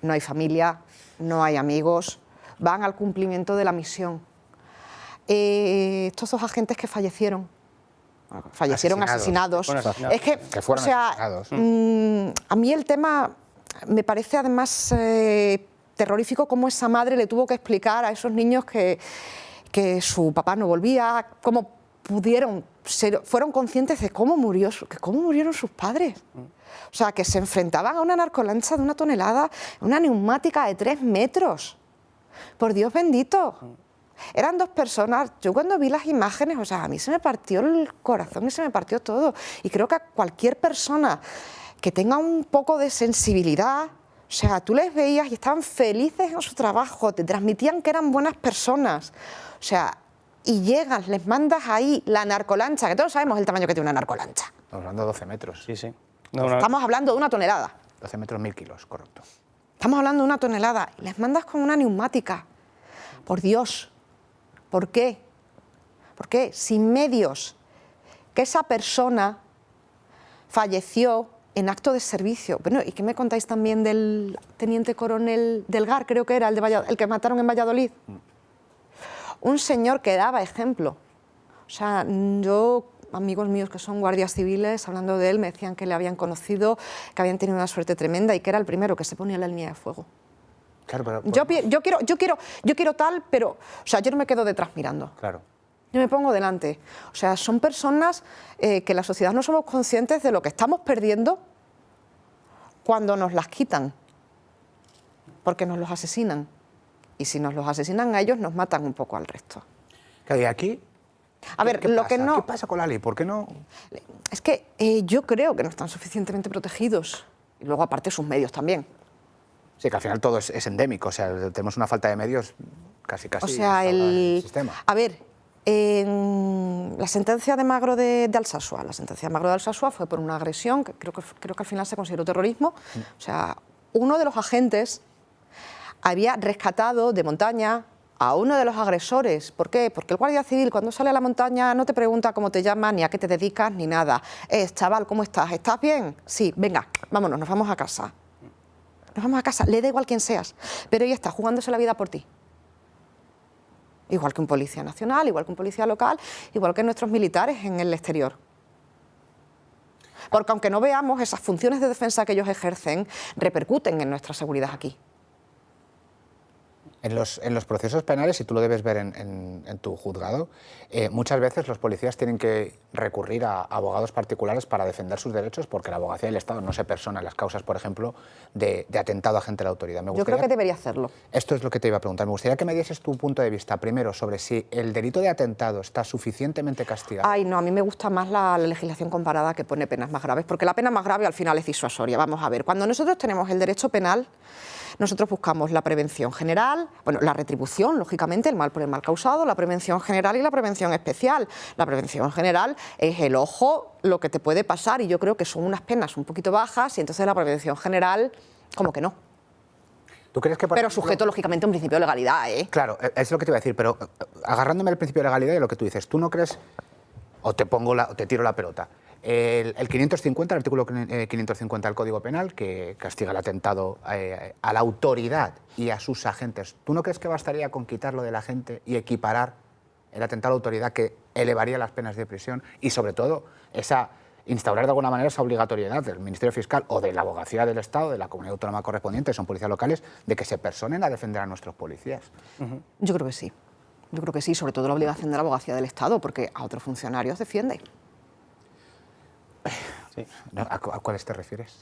S3: no hay familia, no hay amigos, van al cumplimiento de la misión. Estos 2 agentes que fallecieron asesinados. Es
S1: que fueron asesinados.
S3: A mí el tema me parece además terrorífico, cómo esa madre le tuvo que explicar a esos niños que su papá no volvía, cómo fueron conscientes de cómo murieron sus padres. O sea, que se enfrentaban a una narcolancha de 1 tonelada, una neumática de 3 metros. Por Dios bendito. Eran 2 personas. Yo cuando vi las imágenes, o sea, a mí se me partió el corazón y se me partió todo. Y creo que a cualquier persona que tenga un poco de sensibilidad, o sea, tú les veías y estaban felices en su trabajo, te transmitían que eran buenas personas. O sea, y llegas, les mandas ahí la narcolancha, que todos sabemos el tamaño que tiene una narcolancha.
S1: Estamos hablando de 12 metros.
S4: Sí, sí.
S3: Estamos hablando de 1 tonelada.
S1: 12 metros, 1000 kilos, correcto.
S3: Estamos hablando de 1 tonelada. Y les mandas con una neumática. Por Dios. ¿Por qué? ¿Por qué? Sin medios. Que esa persona falleció en acto de servicio. Bueno, ¿y qué me contáis también del teniente coronel Delgar, creo que era, el que mataron en Valladolid? Un señor que daba ejemplo. O sea, yo, amigos míos que son guardias civiles, hablando de él, me decían que le habían conocido, que habían tenido una suerte tremenda y que era el primero que se ponía en la línea de fuego.
S1: Claro, pero
S3: Yo quiero tal, pero, o sea, yo no me quedo detrás mirando.
S1: claro.
S3: Yo me pongo delante. O sea, son personas que la sociedad no somos conscientes de lo que estamos perdiendo cuando nos las quitan, porque nos los asesinan. Y si nos los asesinan a ellos, nos matan un poco al resto.
S1: Claro, y aquí,
S3: A ver, lo que no...
S1: ¿qué pasa con la ley? ¿Por qué no?
S3: Es que yo creo que no están suficientemente protegidos. Y luego, aparte, sus medios también.
S1: Sí, que al final todo es endémico, o sea, tenemos una falta de medios casi
S3: O sea,
S1: instaurada en el sistema.
S3: A ver, en la sentencia de Magro de Alsasua, fue por una agresión, que creo que al final se consideró terrorismo. O sea, uno de los agentes había rescatado de montaña a uno de los agresores. ¿Por qué? Porque el guardia civil, cuando sale a la montaña, no te pregunta cómo te llamas, ni a qué te dedicas, ni nada. Chaval, ¿cómo estás? ¿Estás bien? Sí, venga, vámonos, nos vamos a casa. Nos vamos a casa, le da igual quién seas, pero ella está jugándose la vida por ti. Igual que un policía nacional, igual que un policía local, igual que nuestros militares en el exterior. Porque aunque no veamos, esas funciones de defensa que ellos ejercen repercuten en nuestra seguridad aquí.
S1: En los procesos penales, y tú lo debes ver en tu juzgado, muchas veces los policías tienen que recurrir a abogados particulares para defender sus derechos porque la abogacía del Estado no se persona en las causas, por ejemplo, de atentado a agente de la autoridad.
S3: Yo creo que debería hacerlo.
S1: Esto es lo que te iba a preguntar. Me gustaría que me dieses tu punto de vista, primero, sobre si el delito de atentado está suficientemente castigado.
S3: Ay, no, a mí me gusta más la legislación comparada que pone penas más graves, porque la pena más grave al final es disuasoria. Vamos a ver, cuando nosotros tenemos el derecho penal, nosotros buscamos la prevención general, bueno, la retribución, lógicamente, el mal por el mal causado, la prevención general y la prevención especial. La prevención general es el ojo, lo que te puede pasar, y yo creo que son unas penas un poquito bajas, y entonces la prevención general, como que no.
S1: ¿Tú crees que,
S3: pero sujeto, lógicamente, a un principio de legalidad, ¿eh?
S1: Claro, es lo que te iba a decir, pero agarrándome al principio de legalidad y lo que tú dices, ¿tú no crees, o te tiro la pelota, el 550, el artículo 550 del Código Penal, que castiga el atentado a la autoridad y a sus agentes, ¿tú no crees que bastaría con quitarlo de la gente y equiparar el atentado a la autoridad, que elevaría las penas de prisión y, sobre todo, instaurar de alguna manera esa obligatoriedad del Ministerio Fiscal o de la Abogacía del Estado, de la comunidad autónoma correspondiente, son policías locales, de que se personen a defender a nuestros policías?
S3: Yo creo que sí. Yo creo que sí, sobre todo la obligación de la Abogacía del Estado, porque a otros funcionarios defiende.
S1: Sí. ¿A cuáles te refieres?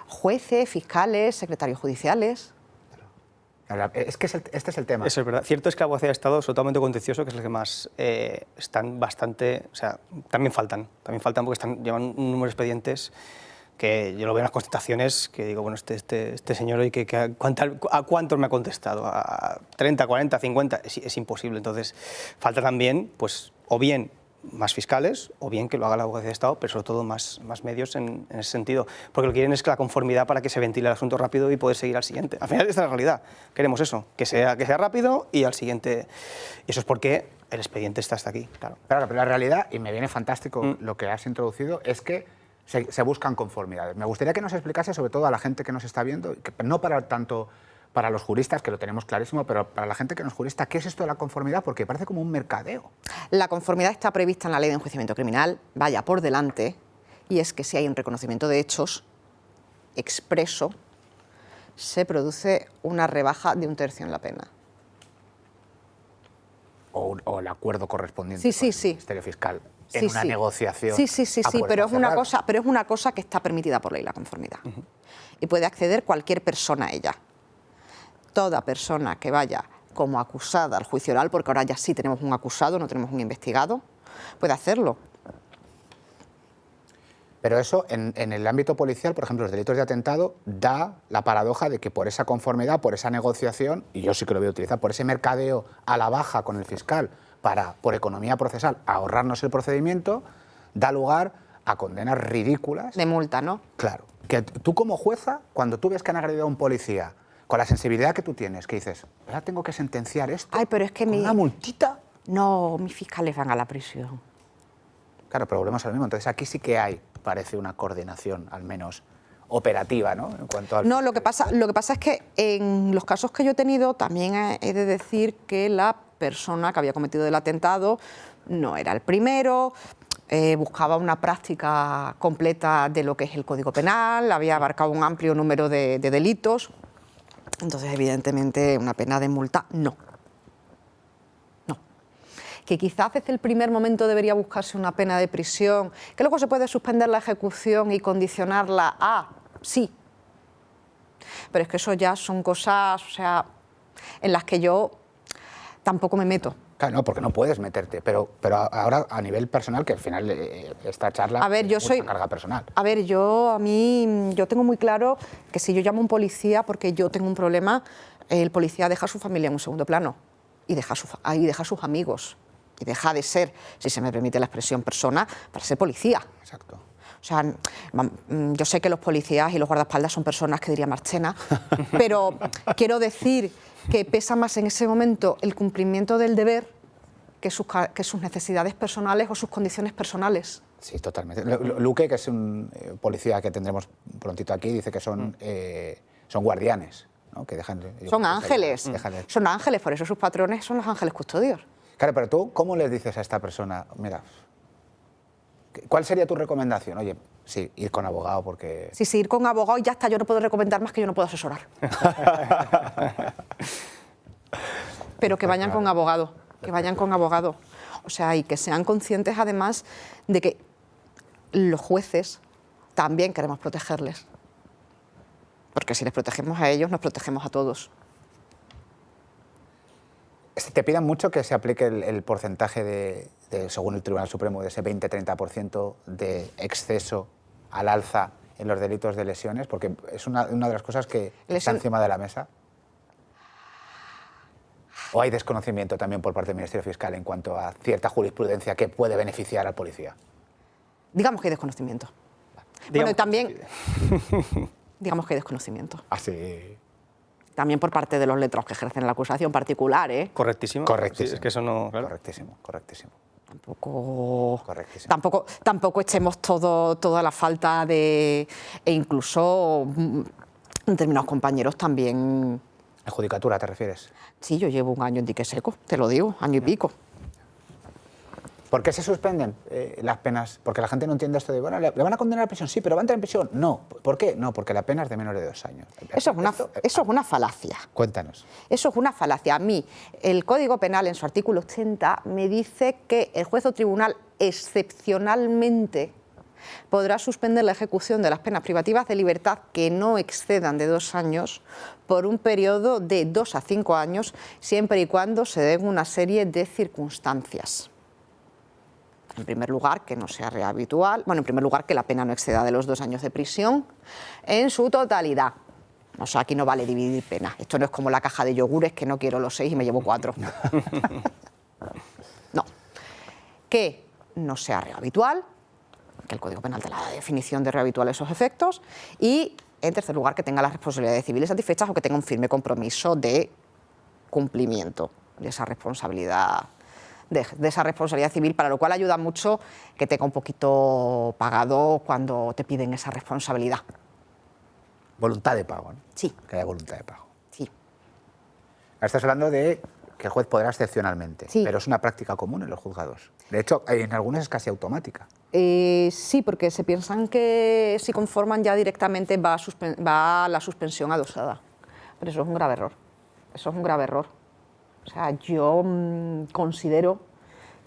S3: Jueces, fiscales, secretarios judiciales.
S1: Es que este es el tema.
S4: Eso es verdad. Cierto es que la Abogacía del Estado es totalmente contencioso, que es el que más están bastante... O sea, también faltan porque llevan un número de expedientes que yo lo veo en las constataciones, que digo, bueno, este señor hoy, ¿a cuántos me ha contestado? ¿A 30, 40, 50? Es imposible. Entonces, falta también, pues, o bien más fiscales, o bien que lo haga la Abogacía de Estado, pero sobre todo más medios en ese sentido. Porque lo que quieren es que la conformidad para que se ventile el asunto rápido y poder seguir al siguiente. Al final, esta es la realidad. Queremos eso, que sea rápido y al siguiente. Y eso es porque el expediente está hasta aquí, claro.
S1: Claro, pero la realidad, y me viene fantástico lo que has introducido, es que se buscan conformidades. Me gustaría que nos explicase, sobre todo a la gente que nos está viendo, que no tanto para los juristas, que lo tenemos clarísimo, pero para la gente que no es jurista, ¿qué es esto de la conformidad? Porque parece como un mercadeo.
S3: La conformidad está prevista en la Ley de Enjuiciamiento Criminal, vaya por delante, y es que si hay un reconocimiento de hechos expreso, se produce una rebaja de 1/3 en la pena.
S1: O el acuerdo correspondiente
S3: Sí.
S1: con el Ministerio Fiscal en una negociación.
S3: Sí, pero es una cosa que está permitida por ley, la conformidad. Y puede acceder cualquier persona a ella. Toda persona que vaya como acusada al juicio oral, porque ahora ya sí tenemos un acusado, no tenemos un investigado, puede hacerlo.
S1: Pero eso, en el ámbito policial, por ejemplo, los delitos de atentado, da la paradoja de que por esa conformidad, por esa negociación, y yo sí que lo voy a utilizar, por ese mercadeo a la baja con el fiscal para, por economía procesal, ahorrarnos el procedimiento, da lugar a condenas ridículas.
S3: De multa, ¿no?
S1: Claro. Que tú como jueza, cuando tú ves que han agredido a un policía, con la sensibilidad que tú tienes, que dices, ahora tengo que sentenciar esto.
S3: Ay, pero es que
S1: una multita.
S3: No, mis fiscales van a la prisión.
S1: Claro, pero volvemos a lo mismo. Entonces aquí sí que hay, parece, una coordinación, al menos operativa, ¿no? En cuanto al...
S3: No, lo que pasa es que en los casos que yo he tenido también he de decir que la persona que había cometido el atentado no era el primero, buscaba una práctica completa de lo que es el Código Penal, había abarcado un amplio número de delitos. Entonces, evidentemente, una pena de multa, no. No. Que quizás desde el primer momento debería buscarse una pena de prisión, que luego se puede suspender la ejecución y condicionarla a sí. Pero es que eso ya son cosas, o sea, en las que yo tampoco me meto.
S1: Claro, no, porque no puedes meterte, pero ahora a nivel personal, que al final esta charla
S3: es
S1: mucha carga personal.
S3: A ver, yo tengo muy claro que si yo llamo a un policía porque yo tengo un problema, el policía deja a su familia en un segundo plano y deja a sus amigos y deja de ser, si se me permite la expresión, persona para ser policía.
S1: Exacto.
S3: O sea, yo sé que los policías y los guardaespaldas son personas que diría Marchena, pero quiero decir que pesa más en ese momento el cumplimiento del deber que sus necesidades personales o sus condiciones personales.
S1: Sí, totalmente. Luque, que es un policía que tendremos prontito aquí, dice que son guardianes, ¿no? Que dejan,
S3: son ángeles, son ángeles, por eso sus patrones son los ángeles custodios.
S1: Claro, pero tú, ¿cómo les dices a esta persona, mira, ¿Cuál sería tu recomendación? Oye, sí, ir con abogado porque...
S3: Sí, ir con abogado y ya está, yo no puedo recomendar más, que yo no puedo asesorar. Pero que vayan con abogado, que vayan con abogado. O sea, y que sean conscientes además de que los jueces también queremos protegerles. Porque si les protegemos a ellos, nos protegemos a todos.
S1: Te pidan mucho que se aplique el porcentaje según el Tribunal Supremo, de ese 20-30% de exceso al alza en los delitos de lesiones, porque es una de las cosas que está encima de la mesa. ¿O hay desconocimiento también por parte del Ministerio Fiscal en cuanto a cierta jurisprudencia que puede beneficiar al policía?
S3: Digamos que hay desconocimiento. Bueno, y también... digamos que hay desconocimiento.
S1: Ah, sí.
S3: También por parte de los letrados que ejercen la acusación particular, ¿eh?
S4: Correctísimo.
S1: Correctísimo.
S4: Sí, es que eso no... Claro.
S1: Correctísimo, correctísimo.
S3: Tampoco echemos toda la falta de... E incluso determinados compañeros también...
S1: ¿En judicatura te refieres?
S3: Sí, yo llevo un año en dique seco, te lo digo, año y pico.
S1: ¿Por qué se suspenden las penas? Porque la gente no entiende esto de, bueno, le van a condenar a prisión, sí, pero va a entrar en prisión. No. ¿Por qué? No, porque la pena es de menos de 2 años.
S3: Eso es una falacia.
S1: Cuéntanos.
S3: Eso es una falacia. A mí, el Código Penal, en su artículo 80, me dice que el juez o tribunal, excepcionalmente, podrá suspender la ejecución de las penas privativas de libertad que no excedan de 2 años por un periodo de 2 a 5 años, siempre y cuando se den una serie de circunstancias. En primer lugar, que no sea rehabitual. Bueno, en primer lugar, que la pena no exceda de los 2 años de prisión en su totalidad. O sea, aquí no vale dividir pena. Esto no es como la caja de yogures, que no quiero los 6 y me llevo 4. No. Que no sea rehabitual, que el Código Penal te la definición de rehabitual esos efectos. Y, en tercer lugar, que tenga las responsabilidades civiles satisfechas o que tenga un firme compromiso de cumplimiento de esa responsabilidad. De esa responsabilidad civil, para lo cual ayuda mucho que tenga un poquito pagado cuando te piden esa responsabilidad.
S1: Voluntad de pago, ¿no?
S3: Sí.
S1: Que haya voluntad de pago.
S3: Sí.
S1: Ahora estás hablando de que el juez podrá excepcionalmente,
S3: sí.
S1: Pero es una práctica común en los juzgados. De hecho, en algunos es casi automática.
S3: Sí, porque se piensan que si conforman ya directamente va la suspensión adosada. Pero eso es un grave error. Eso es un grave error. O sea, yo considero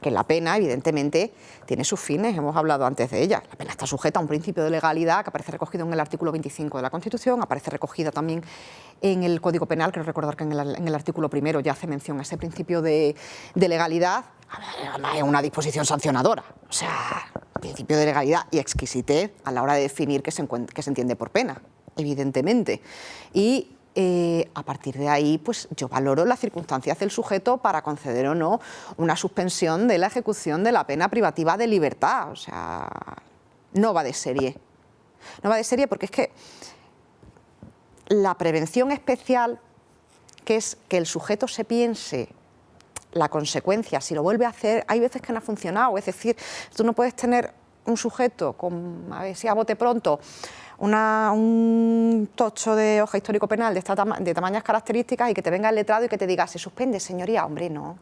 S3: que la pena, evidentemente, tiene sus fines, hemos hablado antes de ella. La pena está sujeta a un principio de legalidad que aparece recogido en el artículo 25 de la Constitución, aparece recogida también en el Código Penal, creo recordar que en el artículo 1 ya hace mención a ese principio de legalidad. Además, es una disposición sancionadora, o sea, principio de legalidad y exquisitez a la hora de definir qué se entiende por pena, evidentemente. Y a partir de ahí, pues yo valoro las circunstancias del sujeto para conceder o no una suspensión de la ejecución de la pena privativa de libertad. O sea, no va de serie. No va de serie porque es que la prevención especial, que es que el sujeto se piense la consecuencia, si lo vuelve a hacer, hay veces que no ha funcionado. Es decir, tú no puedes tener un sujeto con, a ver si a bote pronto, un tocho de hoja histórico penal de tamañas características y que te venga el letrado y que te diga, se suspende, señoría. Hombre, no.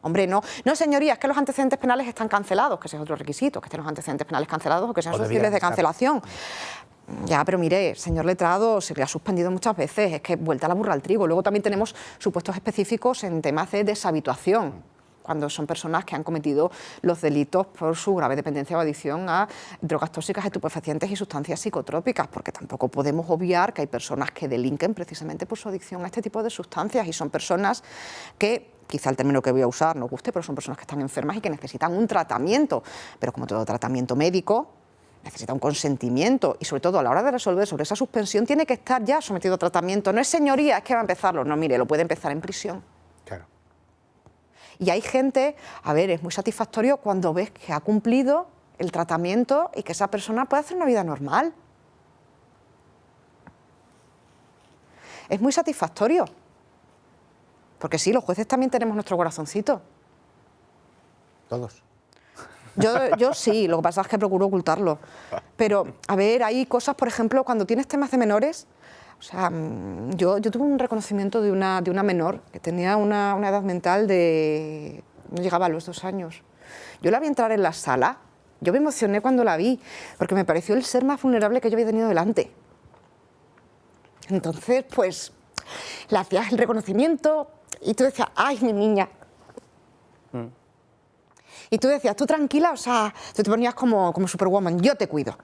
S3: Hombre, no. No, señoría, es que los antecedentes penales están cancelados, que ese es otro requisito, que estén los antecedentes penales cancelados o que sean susceptibles de cancelación. Ya, pero mire, señor letrado, se le ha suspendido muchas veces, es que vuelta la burra al trigo. Luego también tenemos supuestos específicos en temas de deshabituación, cuando son personas que han cometido los delitos por su grave dependencia o adicción a drogas tóxicas, estupefacientes y sustancias psicotrópicas, porque tampoco podemos obviar que hay personas que delinquen precisamente por su adicción a este tipo de sustancias y son personas que, quizá el término que voy a usar no guste, pero son personas que están enfermas y que necesitan un tratamiento, pero como todo tratamiento médico, necesita un consentimiento y sobre todo a la hora de resolver sobre esa suspensión tiene que estar ya sometido a tratamiento. No es señoría, es que va a empezarlo. No, mire, lo puede empezar en prisión.
S1: Claro.
S3: Y hay gente, a ver, es muy satisfactorio cuando ves que ha cumplido el tratamiento y que esa persona puede hacer una vida normal. Es muy satisfactorio. Porque sí, los jueces también tenemos nuestro corazoncito.
S1: Todos.
S3: Yo sí, lo que pasa es que procuro ocultarlo. Pero, a ver, hay cosas, por ejemplo, cuando tienes temas de menores. O sea, yo tuve un reconocimiento de una menor que tenía una edad mental de... no llegaba a los 2 años. Yo la vi entrar en la sala Yo me emocioné cuando la vi, porque me pareció el ser más vulnerable que yo había tenido delante. Entonces, pues, le hacías el reconocimiento y tú decías, ¡ay, mi niña! Y tú decías, tú tranquila, o sea, tú te ponías como Superwoman, yo te cuido.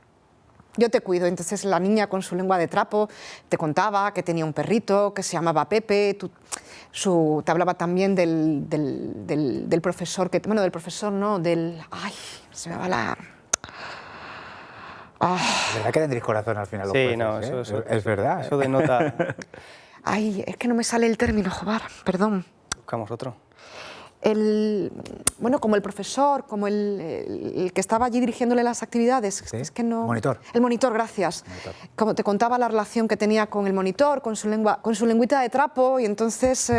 S3: Yo te cuido. Entonces la niña con su lengua de trapo te contaba que tenía un perrito que se llamaba Pepe, te hablaba también del profesor, bueno, del profesor no, ay, se me va la...
S1: ¿Es verdad que tendréis corazón al final los
S4: Sí,
S1: jueces,
S4: no,
S1: eh?
S4: eso
S1: Es verdad.
S4: Eso denota...
S3: Ay, es que no me sale el término, Jobar, perdón.
S4: Buscamos otro.
S3: Bueno, como el profesor, como el que estaba allí dirigiéndole las actividades.
S1: ¿Sí?
S3: Es que no...
S1: Monitor.
S3: El monitor, gracias.
S1: Monitor.
S3: Como te contaba la relación que tenía con el monitor, con su lengüita de trapo, y entonces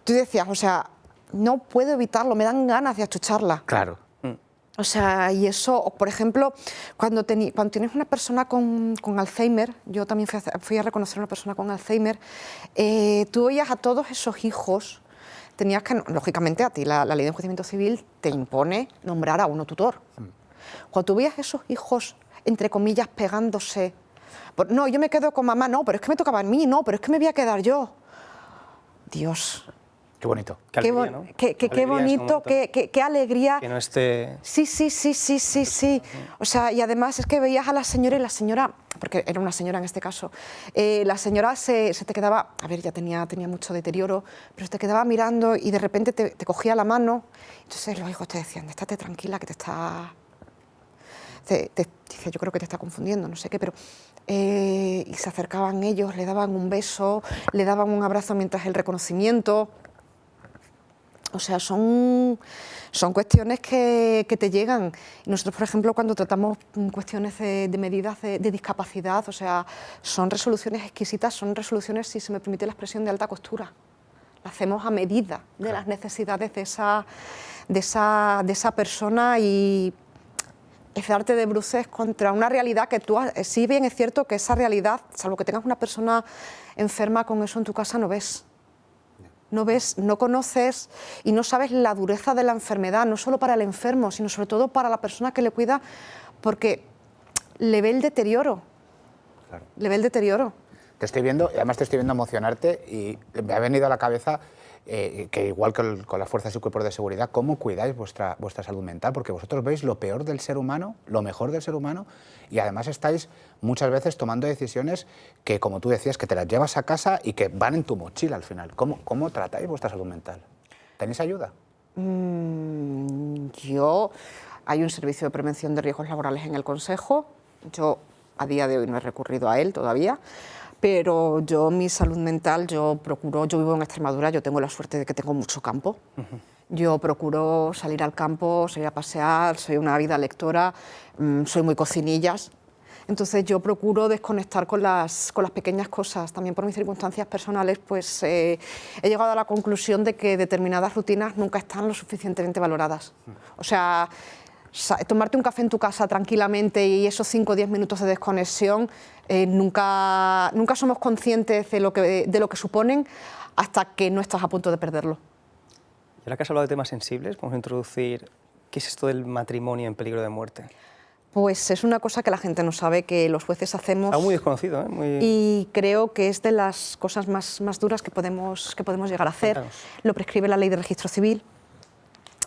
S3: tú decías, o sea, no puedo evitarlo, me dan ganas de achucharla.
S1: Claro.
S3: O sea, y eso, por ejemplo, cuando tienes una persona con Alzheimer, yo también fui a reconocer a una persona con Alzheimer, tú oías a todos esos hijos, tenías que, lógicamente a ti la ley de enjuiciamiento civil te impone nombrar a uno tutor. Cuando tú veías esos hijos, entre comillas, pegándose, no, yo me quedo con mamá, no, pero es que me tocaba a mí, no, pero es que me voy a quedar yo. Dios.
S1: Qué bonito.
S4: Qué alegría, ¿no?
S3: Qué bonito, qué alegría.
S4: Que no esté...
S3: Sí. O sea, y además es que veías a la señora y la señora, porque era una señora en este caso, la señora se te quedaba, a ver, ya tenía mucho deterioro, pero se te quedaba mirando y de repente te cogía la mano. Entonces los hijos te decían, estate tranquila que te está... Dice, yo creo que te está confundiendo, no sé qué, pero... y se acercaban ellos, le daban un beso, le daban un abrazo mientras el reconocimiento... O sea, son cuestiones que te llegan. Nosotros, por ejemplo, cuando tratamos cuestiones de medidas de discapacidad, o sea, son resoluciones exquisitas, son resoluciones, si se me permite la expresión, de alta costura. Las hacemos a medida de las necesidades de esa persona y es darte de bruces contra una realidad que tú, sí bien es cierto que esa realidad, salvo que tengas una persona enferma con eso en tu casa, no ves. No ves, no conoces y no sabes la dureza de la enfermedad, no solo para el enfermo, sino sobre todo para la persona que le cuida, porque le ve el deterioro.
S1: Claro.
S3: Le ve el deterioro.
S1: Te estoy viendo, y además te estoy viendo emocionarte y me ha venido a la cabeza que igual que con las fuerzas y cuerpos de seguridad, ¿cómo cuidáis vuestra salud mental? Porque vosotros veis lo peor del ser humano, lo mejor del ser humano, y además estáis muchas veces tomando decisiones que, como tú decías, que te las llevas a casa y que van en tu mochila al final. ¿Cómo tratáis vuestra salud mental? ¿Tenéis ayuda?
S3: Hay un servicio de prevención de riesgos laborales en el Consejo. Yo a día de hoy no he recurrido a él todavía. Pero yo, mi salud mental, yo vivo en Extremadura, yo tengo la suerte de que tengo mucho campo. Yo procuro salir al campo, salir a pasear, soy una ávida lectora, soy muy cocinillas. Entonces yo procuro desconectar con las pequeñas cosas. También por mis circunstancias personales, pues he llegado a la conclusión de que determinadas rutinas nunca están lo suficientemente valoradas. O sea, tomarte un café en tu casa tranquilamente y esos 5 o 10 minutos de desconexión, nunca somos conscientes de lo que suponen hasta que no estás a punto de perderlo.
S4: Y ahora que has hablado de temas sensibles, vamos a introducir qué es esto del matrimonio en peligro de muerte.
S3: Pues es una cosa que la gente no sabe, que los jueces hacemos.
S4: Algo muy desconocido, ¿eh?
S3: Y creo que es de las cosas más duras que podemos llegar a hacer.
S4: Cuéntanos.
S3: Lo prescribe la Ley de Registro Civil.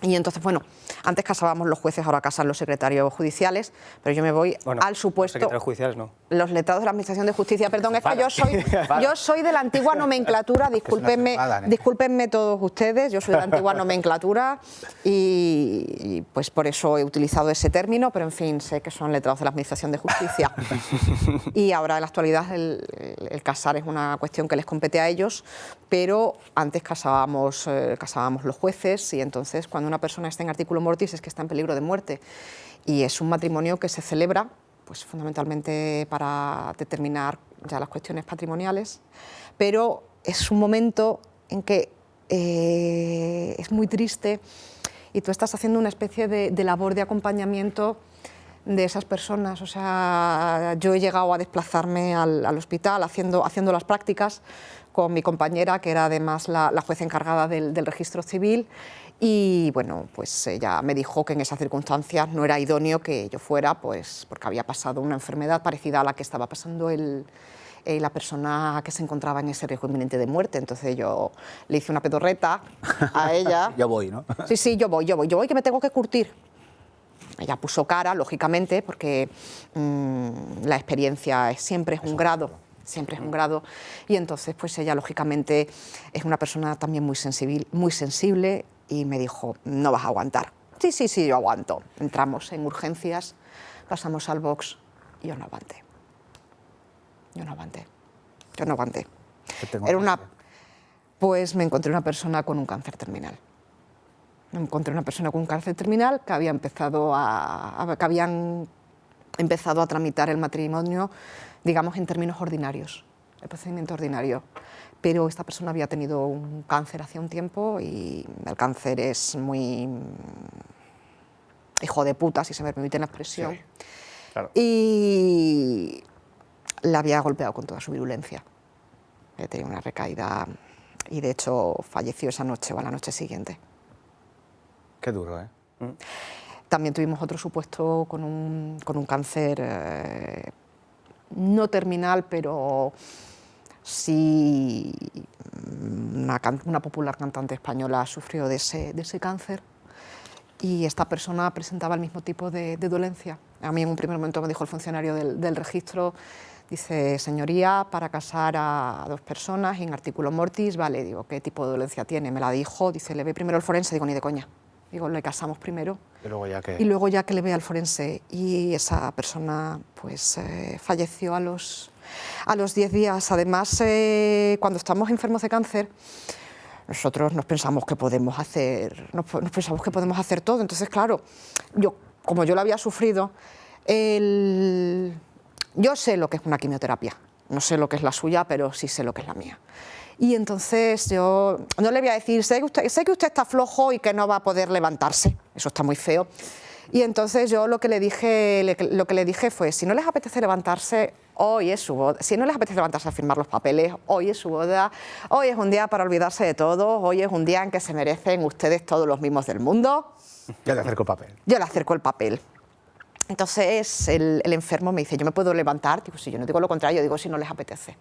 S3: Y entonces, bueno, antes casábamos los jueces, ahora casan los secretarios judiciales, pero yo me voy al supuesto...
S4: Los secretarios judiciales no.
S3: Los letrados de la Administración de Justicia, perdón, es que yo soy de la antigua nomenclatura, discúlpenme todos ustedes, yo soy de la antigua nomenclatura y pues por eso he utilizado ese término, pero en fin, sé que son letrados de la Administración de Justicia. Y ahora en la actualidad el casar es una cuestión que les compete a ellos, pero antes casábamos los jueces y entonces cuando una persona está en artículo mortis es que está en peligro de muerte y es un matrimonio que se celebra pues fundamentalmente para determinar ya las cuestiones patrimoniales, pero es un momento en que es muy triste y tú estás haciendo una especie de labor de acompañamiento de esas personas. O sea, yo he llegado a desplazarme al hospital haciendo las prácticas con mi compañera, que era además la juez encargada del registro civil, y bueno, pues ella me dijo que en esas circunstancias no era idóneo que yo fuera, pues porque había pasado una enfermedad parecida a la que estaba pasando la persona que se encontraba en ese riesgo inminente de muerte. Entonces yo le hice una pedorreta a ella.
S1: Yo voy, ¿no?
S3: Sí, yo voy que me tengo que curtir. Ella puso cara, lógicamente, porque la experiencia siempre es un grado, y entonces pues ella lógicamente es una persona también muy sensible y me dijo, no vas a aguantar. Sí, yo aguanto. Entramos en urgencias, pasamos al box y yo no aguanté. Pues me encontré una persona con un cáncer terminal. Que habían empezado a tramitar el matrimonio, digamos, en términos ordinarios, el procedimiento ordinario. Pero esta persona había tenido un cáncer hace un tiempo y el cáncer es muy hijo de puta, si se me permite la expresión.
S1: Sí, claro.
S3: Y la había golpeado con toda su virulencia. Había tenido una recaída y de hecho falleció esa noche o a la noche siguiente.
S1: Qué duro, ¿eh?
S3: También tuvimos otro supuesto con un cáncer no terminal, pero sí una popular cantante española sufrió de ese cáncer y esta persona presentaba el mismo tipo de dolencia. A mí en un primer momento me dijo el funcionario del registro, dice, señoría, para casar a dos personas en artículo mortis, vale, digo, ¿qué tipo de dolencia tiene? Me la dijo, dice, le ve primero el forense, digo, ni de coña. Digo, le casamos primero
S1: y luego ya que le vea el forense. Y esa persona pues falleció a los 10 días. Además, cuando estamos enfermos de cáncer, nosotros nos pensamos que podemos hacer todo. Entonces, claro, como yo lo había sufrido, yo sé lo que es una quimioterapia. No sé lo que es la suya, pero sí sé lo que es la mía. Y entonces yo no le voy a decir, sé que usted está flojo y que no va a poder levantarse, eso está muy feo. Y entonces yo lo que le dije fue, si no les apetece levantarse, hoy es su boda. Si no les apetece levantarse a firmar los papeles, hoy es su boda, hoy es un día para olvidarse de todo, hoy es un día en que se merecen ustedes todos los mimos del mundo. Yo le acerco el papel.
S3: Yo le acerco el papel. Entonces el enfermo me dice, ¿yo me puedo levantar? Digo, sí, yo no digo lo contrario, yo digo si no les apetece.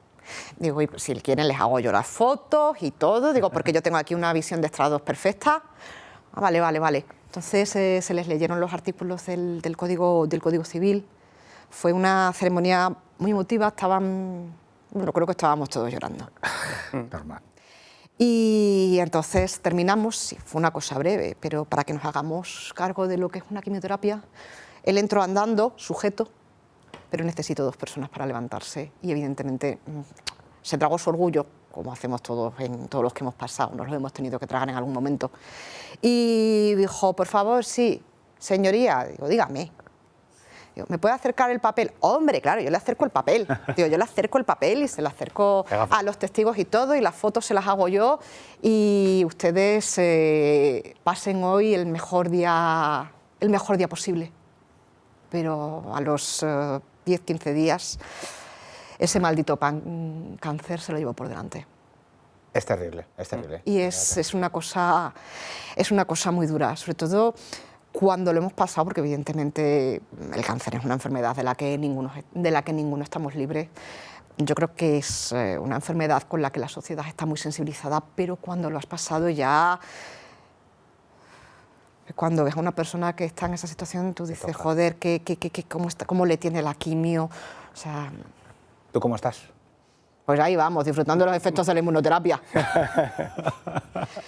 S3: Digo, y si quieren les hago yo las fotos y todo, digo, porque yo tengo aquí una visión de estrados perfecta. Ah, vale. Entonces se les leyeron los artículos del Código Civil. Fue una ceremonia muy emotiva, creo que estábamos todos llorando.
S1: Normal.
S3: Y entonces terminamos, sí, fue una cosa breve, pero para que nos hagamos cargo de lo que es una quimioterapia, él entró andando, sujeto, pero necesitó 2 personas para levantarse y evidentemente se tragó su orgullo, como hacemos todos los que hemos pasado, nos lo hemos tenido que tragar en algún momento. Y dijo, por favor, sí, señoría, digo, dígame. Digo, ¿me puede acercar el papel? Hombre, claro, yo le acerco el papel. Digo, yo le acerco el papel y se lo acerco a los testigos y todo, y las fotos se las hago yo, y ustedes pasen hoy el mejor día posible. Pero a los 10-15 días ese maldito cáncer se lo llevó por delante.
S1: Es terrible, es terrible.
S3: Y es una cosa muy dura, sobre todo cuando lo hemos pasado, porque evidentemente el cáncer es una enfermedad de la que ninguno estamos libres. Yo creo que es una enfermedad con la que la sociedad está muy sensibilizada, pero cuando lo has pasado ya... Cuando ves a una persona que está en esa situación, tú dices, joder, ¿cómo le tiene la quimio? O sea,
S1: ¿tú cómo estás?
S3: Pues ahí vamos, disfrutando de los efectos de la inmunoterapia.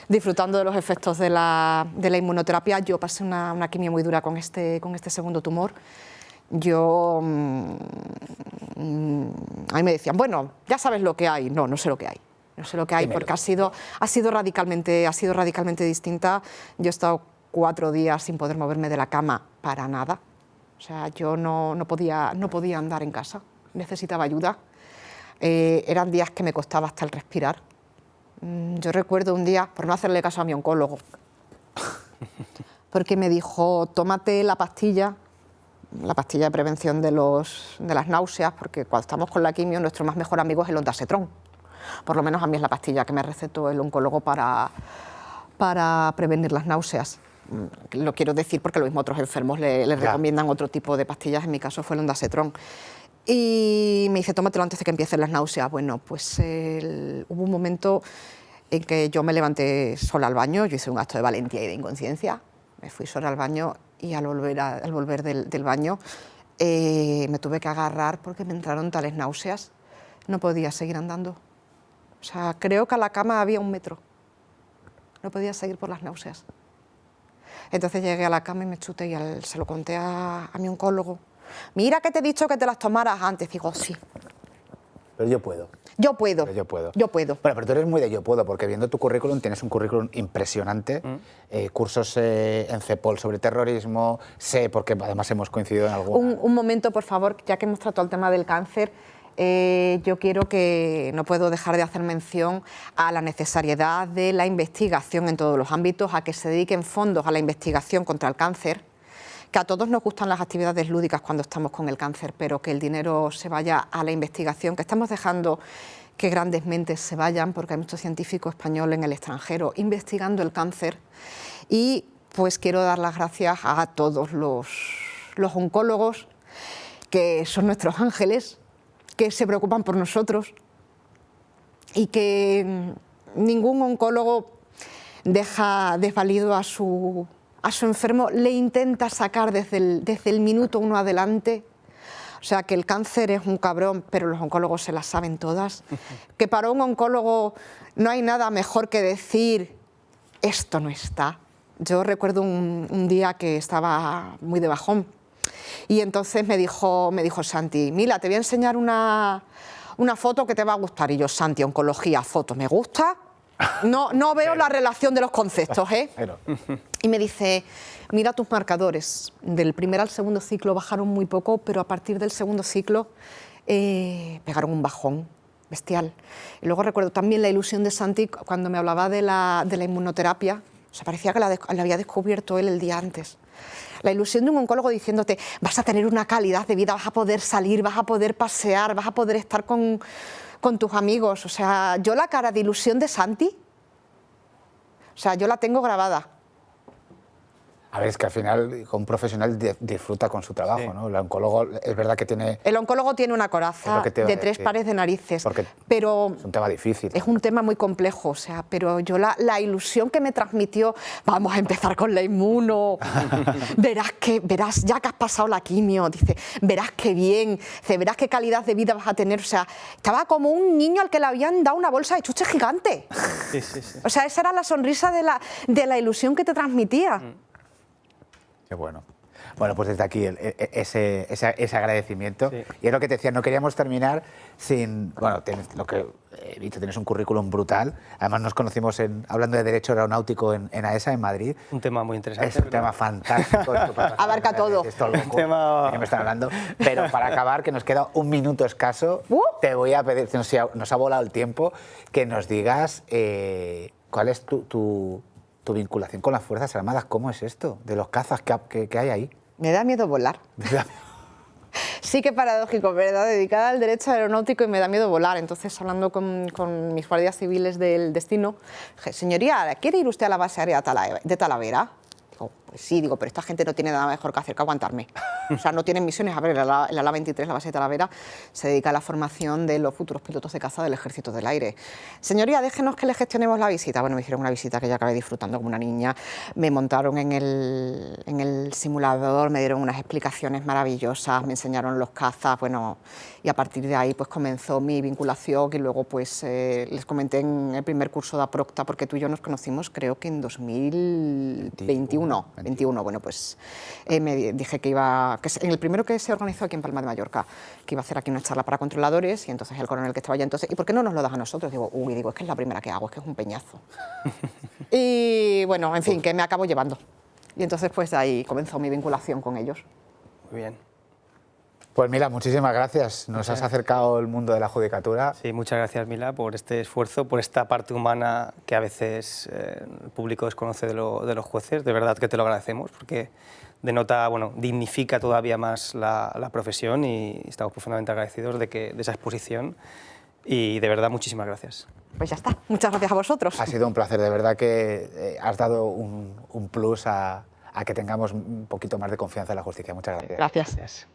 S3: Disfrutando de los efectos de la inmunoterapia. Yo pasé una quimio muy dura con este segundo tumor. A mí me decían, bueno, ya sabes lo que hay. No sé lo que hay. No sé lo que hay porque ha sido radicalmente distinta. Yo he estado 4 días sin poder moverme de la cama para nada. O sea, yo no podía andar en casa, necesitaba ayuda. Eran días que me costaba hasta el respirar. Yo recuerdo un día, por no hacerle caso a mi oncólogo, porque me dijo, tómate la pastilla
S2: la pastilla de prevención de las náuseas, porque cuando estamos con la quimio, nuestro más mejor amigo es el ondansetron. Por lo menos a mí es la pastilla que me recetó el oncólogo para prevenir las náuseas. Lo quiero decir porque lo mismo otros enfermos le recomiendan otro tipo de pastillas, en mi caso fue el ondansetron. Y me dice, tómatelo antes de que empiecen las náuseas. Bueno, pues hubo un momento en que yo me levanté sola al baño, yo hice un acto de valentía y de inconsciencia, me fui sola al baño y al volver del baño me tuve que agarrar porque me entraron tales náuseas, no podía seguir andando. O sea, creo que a la cama había 1 metro, no podía seguir por las náuseas. Entonces llegué a la cama y me chuté y se lo conté a mi oncólogo. Mira que te he dicho que te las tomaras antes. Digo, sí.
S1: Pero yo puedo.
S2: Yo puedo.
S1: Pero yo puedo.
S2: Yo puedo.
S1: Bueno, pero tú eres muy de yo puedo, porque viendo tu currículum, tienes un currículum impresionante. Cursos en CEPOL sobre terrorismo, porque además hemos coincidido en algo.
S2: Un momento, por favor, ya que hemos tratado el tema del cáncer, yo quiero que no puedo dejar de hacer mención a la necesariedad de la investigación en todos los ámbitos, a que se dediquen fondos a la investigación contra el cáncer, que a todos nos gustan las actividades lúdicas cuando estamos con el cáncer, pero que el dinero se vaya a la investigación, que estamos dejando que grandes mentes se vayan, porque hay mucho científico español en el extranjero investigando el cáncer. Y pues quiero dar las gracias a todos los oncólogos, que son nuestros ángeles, que se preocupan por nosotros y que ningún oncólogo deja desvalido a su enfermo, le intenta sacar desde el minuto 1 adelante. O sea, que el cáncer es un cabrón, pero los oncólogos se las saben todas. Que para un oncólogo no hay nada mejor que decir, esto no está. Yo recuerdo un día que estaba muy de bajón y entonces me dijo Santi, Mila, te voy a enseñar una foto que te va a gustar. Y yo, Santi, oncología, foto, ¿me gusta? No veo la relación de los conceptos, ¿eh? Y me dice, mira tus marcadores, del primer al segundo ciclo bajaron muy poco, pero a partir del segundo ciclo pegaron un bajón bestial. Y luego recuerdo también la ilusión de Santi cuando me hablaba de la inmunoterapia, o sea, parecía que la había descubierto él el día antes. La ilusión de un oncólogo diciéndote, vas a tener una calidad de vida, vas a poder salir, vas a poder pasear, vas a poder estar con tus amigos. O sea, yo la cara de ilusión de Santi, o sea, yo la tengo grabada.
S1: A ver, es que al final un profesional disfruta con su trabajo, sí, ¿no? El oncólogo es verdad que tiene...
S2: El oncólogo tiene una coraza de 3 pares de narices, pero
S1: es un tema difícil.
S2: Es un tema muy complejo, o sea, pero yo la ilusión que me transmitió, vamos a empezar con la inmuno, verás, ya que has pasado la quimio, dice, verás qué bien, dice, verás qué calidad de vida vas a tener, o sea, estaba como un niño al que le habían dado una bolsa de chuches gigante.
S4: Sí, sí, sí.
S2: O sea, esa era la sonrisa de la ilusión que te transmitía.
S1: Qué bueno. Bueno, pues desde aquí ese agradecimiento. Sí. Y es lo que te decía, no queríamos terminar sin... Bueno, lo que he dicho, tienes un currículum brutal. Además nos conocimos hablando de Derecho Aeronáutico en AESA, en Madrid.
S4: Un tema muy interesante.
S1: Es un tema fantástico.
S2: Abarca todo.
S1: Esto loco, un tema... ¿De qué me están hablando? Pero para acabar, que nos queda un minuto escaso, te voy a pedir, nos ha volado el tiempo, que nos digas cuál es tu vinculación con las Fuerzas Armadas. ¿Cómo es esto de los cazas que hay ahí?
S2: Me da miedo volar. Sí que paradójico, ¿verdad? Dedicada al derecho aeronáutico y me da miedo volar. Entonces, hablando con mis guardias civiles del destino, dije, señoría, ¿quiere ir usted a la base aérea de Talavera? Digo, pues sí, pero esta gente no tiene nada mejor que hacer que aguantarme. O sea, no tienen misiones. A ver, el ala 23, la base de Talavera, se dedica a la formación de los futuros pilotos de caza del Ejército del Aire. Señoría, déjenos que le gestionemos la visita. Bueno, me hicieron una visita que yo acabé disfrutando como una niña. Me montaron en el simulador, me dieron unas explicaciones maravillosas, me enseñaron los cazas, bueno, y a partir de ahí pues comenzó mi vinculación y luego pues les comenté en el primer curso de APROCTA, porque tú y yo nos conocimos creo que en 2021. Bueno, pues me dije que en el primero que se organizó aquí en Palma de Mallorca, que iba a hacer aquí una charla para controladores, y entonces el coronel que estaba allá entonces, ¿y por qué no nos lo das a nosotros? Digo, es que es la primera que hago, es que es un peñazo. Y bueno, en fin, que me acabo llevando. Y entonces pues de ahí comenzó mi vinculación con ellos.
S4: Muy bien.
S1: Pues Mila, muchísimas gracias. Nos has acercado el mundo de la judicatura.
S4: Sí, muchas gracias, Mila, por este esfuerzo, por esta parte humana que a veces el público desconoce de los jueces. De verdad que te lo agradecemos, porque denota, bueno, dignifica todavía más la profesión y estamos profundamente agradecidos de esa exposición. Y de verdad, muchísimas gracias.
S3: Pues ya está. Muchas gracias a vosotros.
S1: Ha sido un placer, de verdad que has dado un plus a que tengamos un poquito más de confianza en la justicia. Muchas gracias.
S3: Gracias.
S4: Gracias.